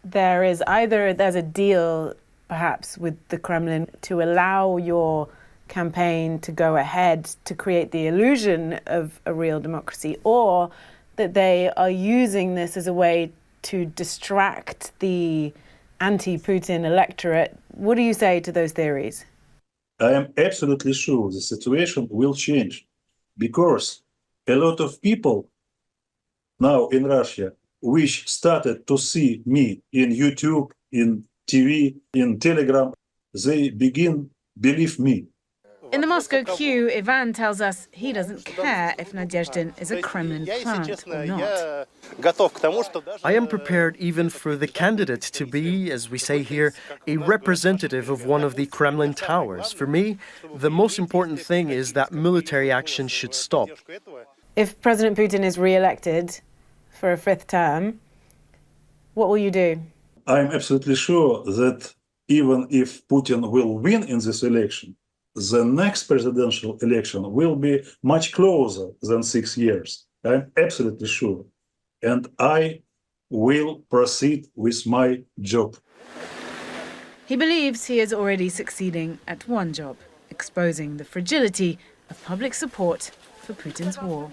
there's a deal, perhaps, with the Kremlin to allow your campaign to go ahead to create the illusion of a real democracy, or that they are using this as a way to distract the anti-Putin electorate. What do you say to those theories? I am absolutely sure the situation will change, because a lot of people now in Russia, which started to see me in YouTube, in TV, in Telegram, they begin believe me. In the Moscow queue, Ivan tells us he doesn't care if Nadezhdin is a Kremlin plant or not. I am prepared even for the candidate to be, as we say here, a representative of one of the Kremlin towers. For me, the most important thing is that military action should stop. If President Putin is re-elected for a fifth term, what will you do? I'm absolutely sure that even if Putin will win in this election, the next presidential election will be much closer than 6 years. I'm absolutely sure. And I will proceed with my job. He believes he is already succeeding at one job, exposing the fragility of public support for Putin's war.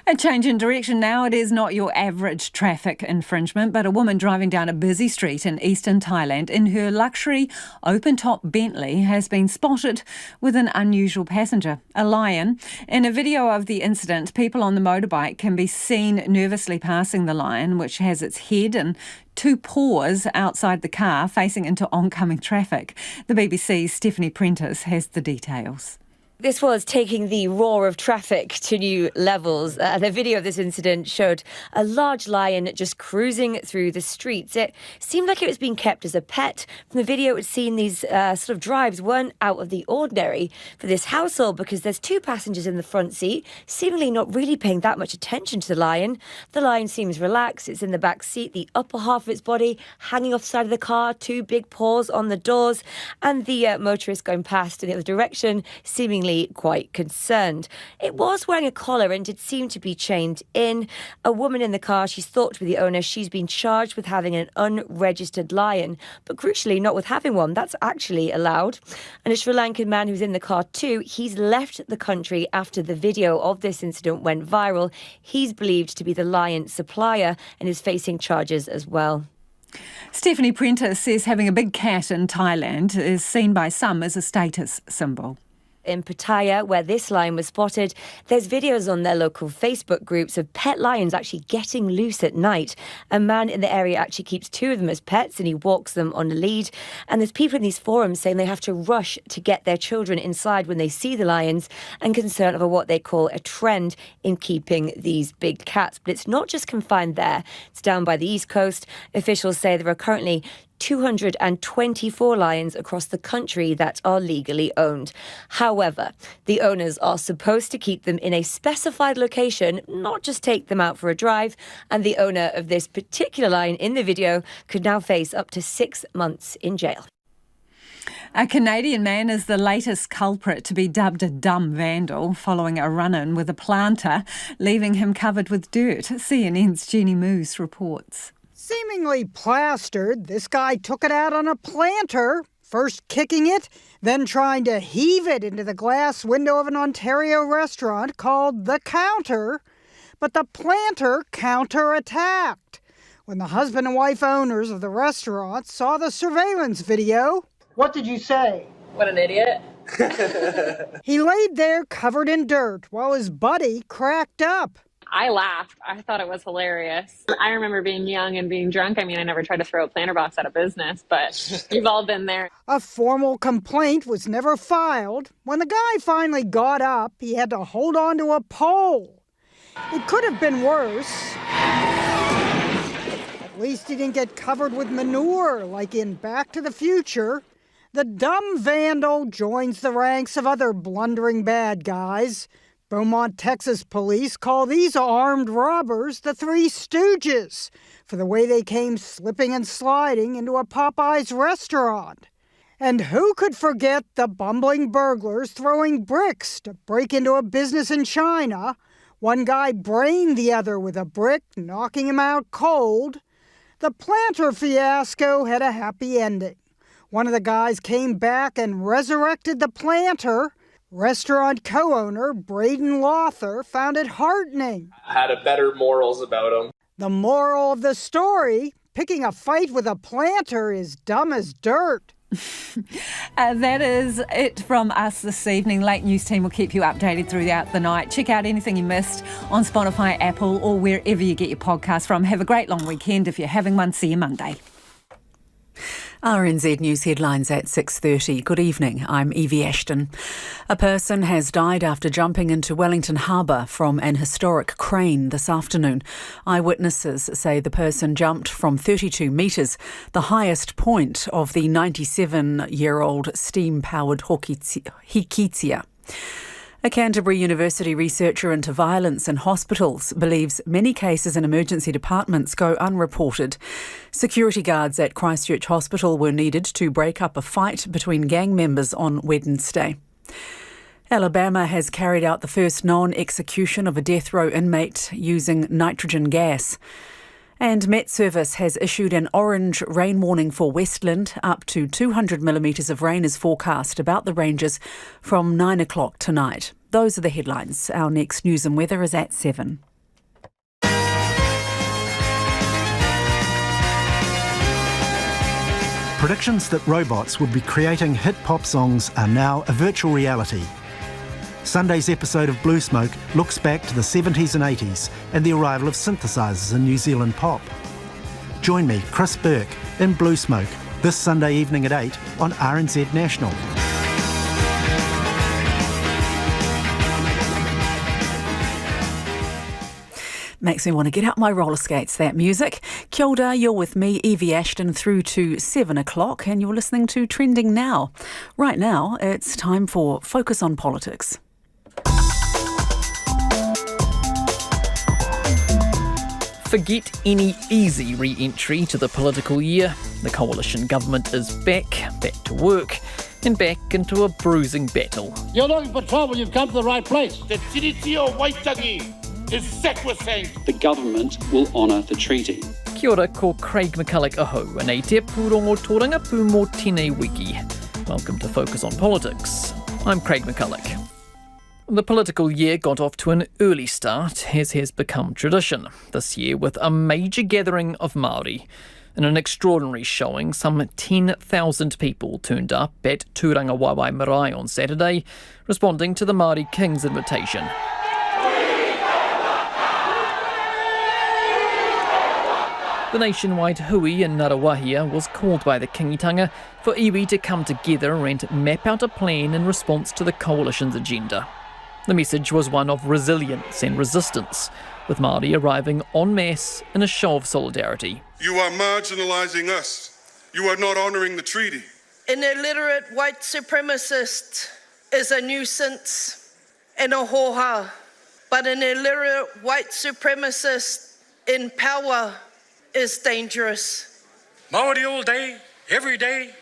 A change in direction now. It is not your average traffic infringement, but a woman driving down a busy street in eastern Thailand in her luxury open-top Bentley has been spotted with an unusual passenger, a lion. In a video of the incident, people on the motorbike can be seen nervously passing the lion, which has its head and two paws outside the car facing into oncoming traffic. The BBC's Stephanie Prentice has the details. This was taking the roar of traffic to new levels. The video of this incident showed a large lion just cruising through the streets. It seemed like it was being kept as a pet. From the video, it would seem these sort of drives weren't out of the ordinary for this household because there's two passengers in the front seat, seemingly not really paying that much attention to the lion. The lion seems relaxed. It's in the back seat, the upper half of its body hanging off the side of the car, two big paws on the doors, and the motorist going past in the other direction, seemingly quite concerned. It was wearing a collar and it seemed to be chained in. A woman in the car, she's thought to be the owner. She's been charged with having an unregistered lion, but crucially not with having one. That's actually allowed. And a Sri Lankan man who's in the car too, he's left the country after the video of this incident went viral. He's believed to be the lion supplier and is facing charges as well. Stephanie Prentice says having a big cat in Thailand is seen by some as a status symbol. In Pattaya, where this lion was spotted, there's videos on their local Facebook groups of pet lions actually getting loose at night. A man in the area actually keeps two of them as pets and he walks them on a lead. And there's people in these forums saying they have to rush to get their children inside when they see the lions and concerned over what they call a trend in keeping these big cats. But it's not just confined there. It's down by the East Coast. Officials say there are currently 224 lions across the country that are legally owned. However, the owners are supposed to keep them in a specified location, not just take them out for a drive, and the owner of this particular lion in the video could now face up to 6 months in jail. A Canadian man is the latest culprit to be dubbed a dumb vandal following a run-in with a planter, leaving him covered with dirt. CNN's Jeannie Moose reports. Seemingly plastered, this guy took it out on a planter, first kicking it, then trying to heave it into the glass window of an Ontario restaurant called The Counter. But the planter counterattacked. When the husband and wife owners of the restaurant saw the surveillance video, what did you say? What an idiot. He laid there covered in dirt while his buddy cracked up. I laughed. I thought it was hilarious. I remember being young and being drunk. I mean, I never tried to throw a planter box out of business, but we've all been there. A formal complaint was never filed. When the guy finally got up, he had to hold on to a pole. It could have been worse. At least he didn't get covered with manure like in Back to the Future. The dumb vandal joins the ranks of other blundering bad guys. Beaumont, Texas police call these armed robbers the Three Stooges for the way they came slipping and sliding into a Popeyes restaurant. And who could forget the bumbling burglars throwing bricks to break into a business in China? One guy brained the other with a brick, knocking him out cold. The planter fiasco had a happy ending. One of the guys came back and resurrected the planter. Restaurant co-owner Braden Lawther found it heartening. Had a better morals about him. The moral of the story, picking a fight with a planter is dumb as dirt. That is it from us this evening. Late News team will keep you updated throughout the night. Check out anything you missed on Spotify, Apple or wherever you get your podcast from. Have a great long weekend if you're having one. See you Monday. RNZ News headlines at 6:30. Good evening, I'm Evie Ashton. A person has died after jumping into Wellington harbour from an historic crane this afternoon. Eyewitnesses say the person jumped from 32 metres, the highest point of the 97-year-old steam-powered Hikitia. A Canterbury University researcher into violence in hospitals believes many cases in emergency departments go unreported. Security guards at Christchurch Hospital were needed to break up a fight between gang members on Wednesday. Alabama has carried out the first known execution of a death row inmate using nitrogen gas. And Met Service has issued an orange rain warning for Westland. Up to 200 millimetres of rain is forecast about the ranges from 9 o'clock tonight. Those are the headlines. Our next news and weather is at 7. Predictions that robots would be creating hit pop songs are now a virtual reality. Sunday's episode of Blue Smoke looks back to the 70s and 80s and the arrival of synthesizers in New Zealand pop. Join me, Chris Burke, in Blue Smoke this Sunday evening at 8 on RNZ National. Makes me want to get out my roller skates, that music. Kia ora, you're with me, Evie Ashton, through to 7 o'clock, and you're listening to Trending Now. Right now, it's time for Focus on Politics. Forget any easy re-entry to the political year. The coalition government is back to work, and back into a bruising battle. You're looking for trouble, you've come to the right place. The tiriti o Waitangi is sacrosanct. The government will honour the treaty. Kia ora, ko Craig McCulloch aho, anei te pūrongo Tauranga pū mō tēnei wiki. Welcome to Focus on Politics. I'm Craig McCulloch. The political year got off to an early start, as has become tradition, this year with a major gathering of Māori. In an extraordinary showing, some 10,000 people turned up at Tauranga Waiwai Marae on Saturday, responding to the Māori King's invitation. The nationwide hui in Ngarawahia was called by the kingitanga for iwi to come together and map out a plan in response to the coalition's agenda. The message was one of resilience and resistance, with Māori arriving en masse in a show of solidarity. You are marginalising us. You are not honouring the treaty. An illiterate white supremacist is a nuisance and a hoha, but an illiterate white supremacist in power is dangerous. Māori all day, every day,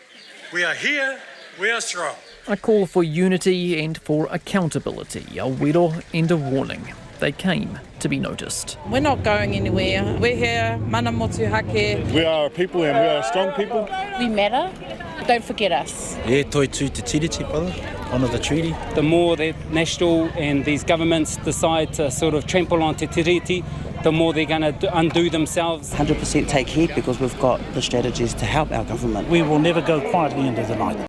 we are here, we are strong. A call for unity and for accountability, a wero and a warning. They came to be noticed. We're not going anywhere. We're here, mana motuhake. We are a people and we are strong people. We matter. Don't forget us. E toi tū te tiriti, brother. Honour the treaty. The more that national and these governments decide to sort of trample on te tiriti, the more they're going to undo themselves. 100% take heed because we've got the strategies to help our government. We will never go quietly into the night.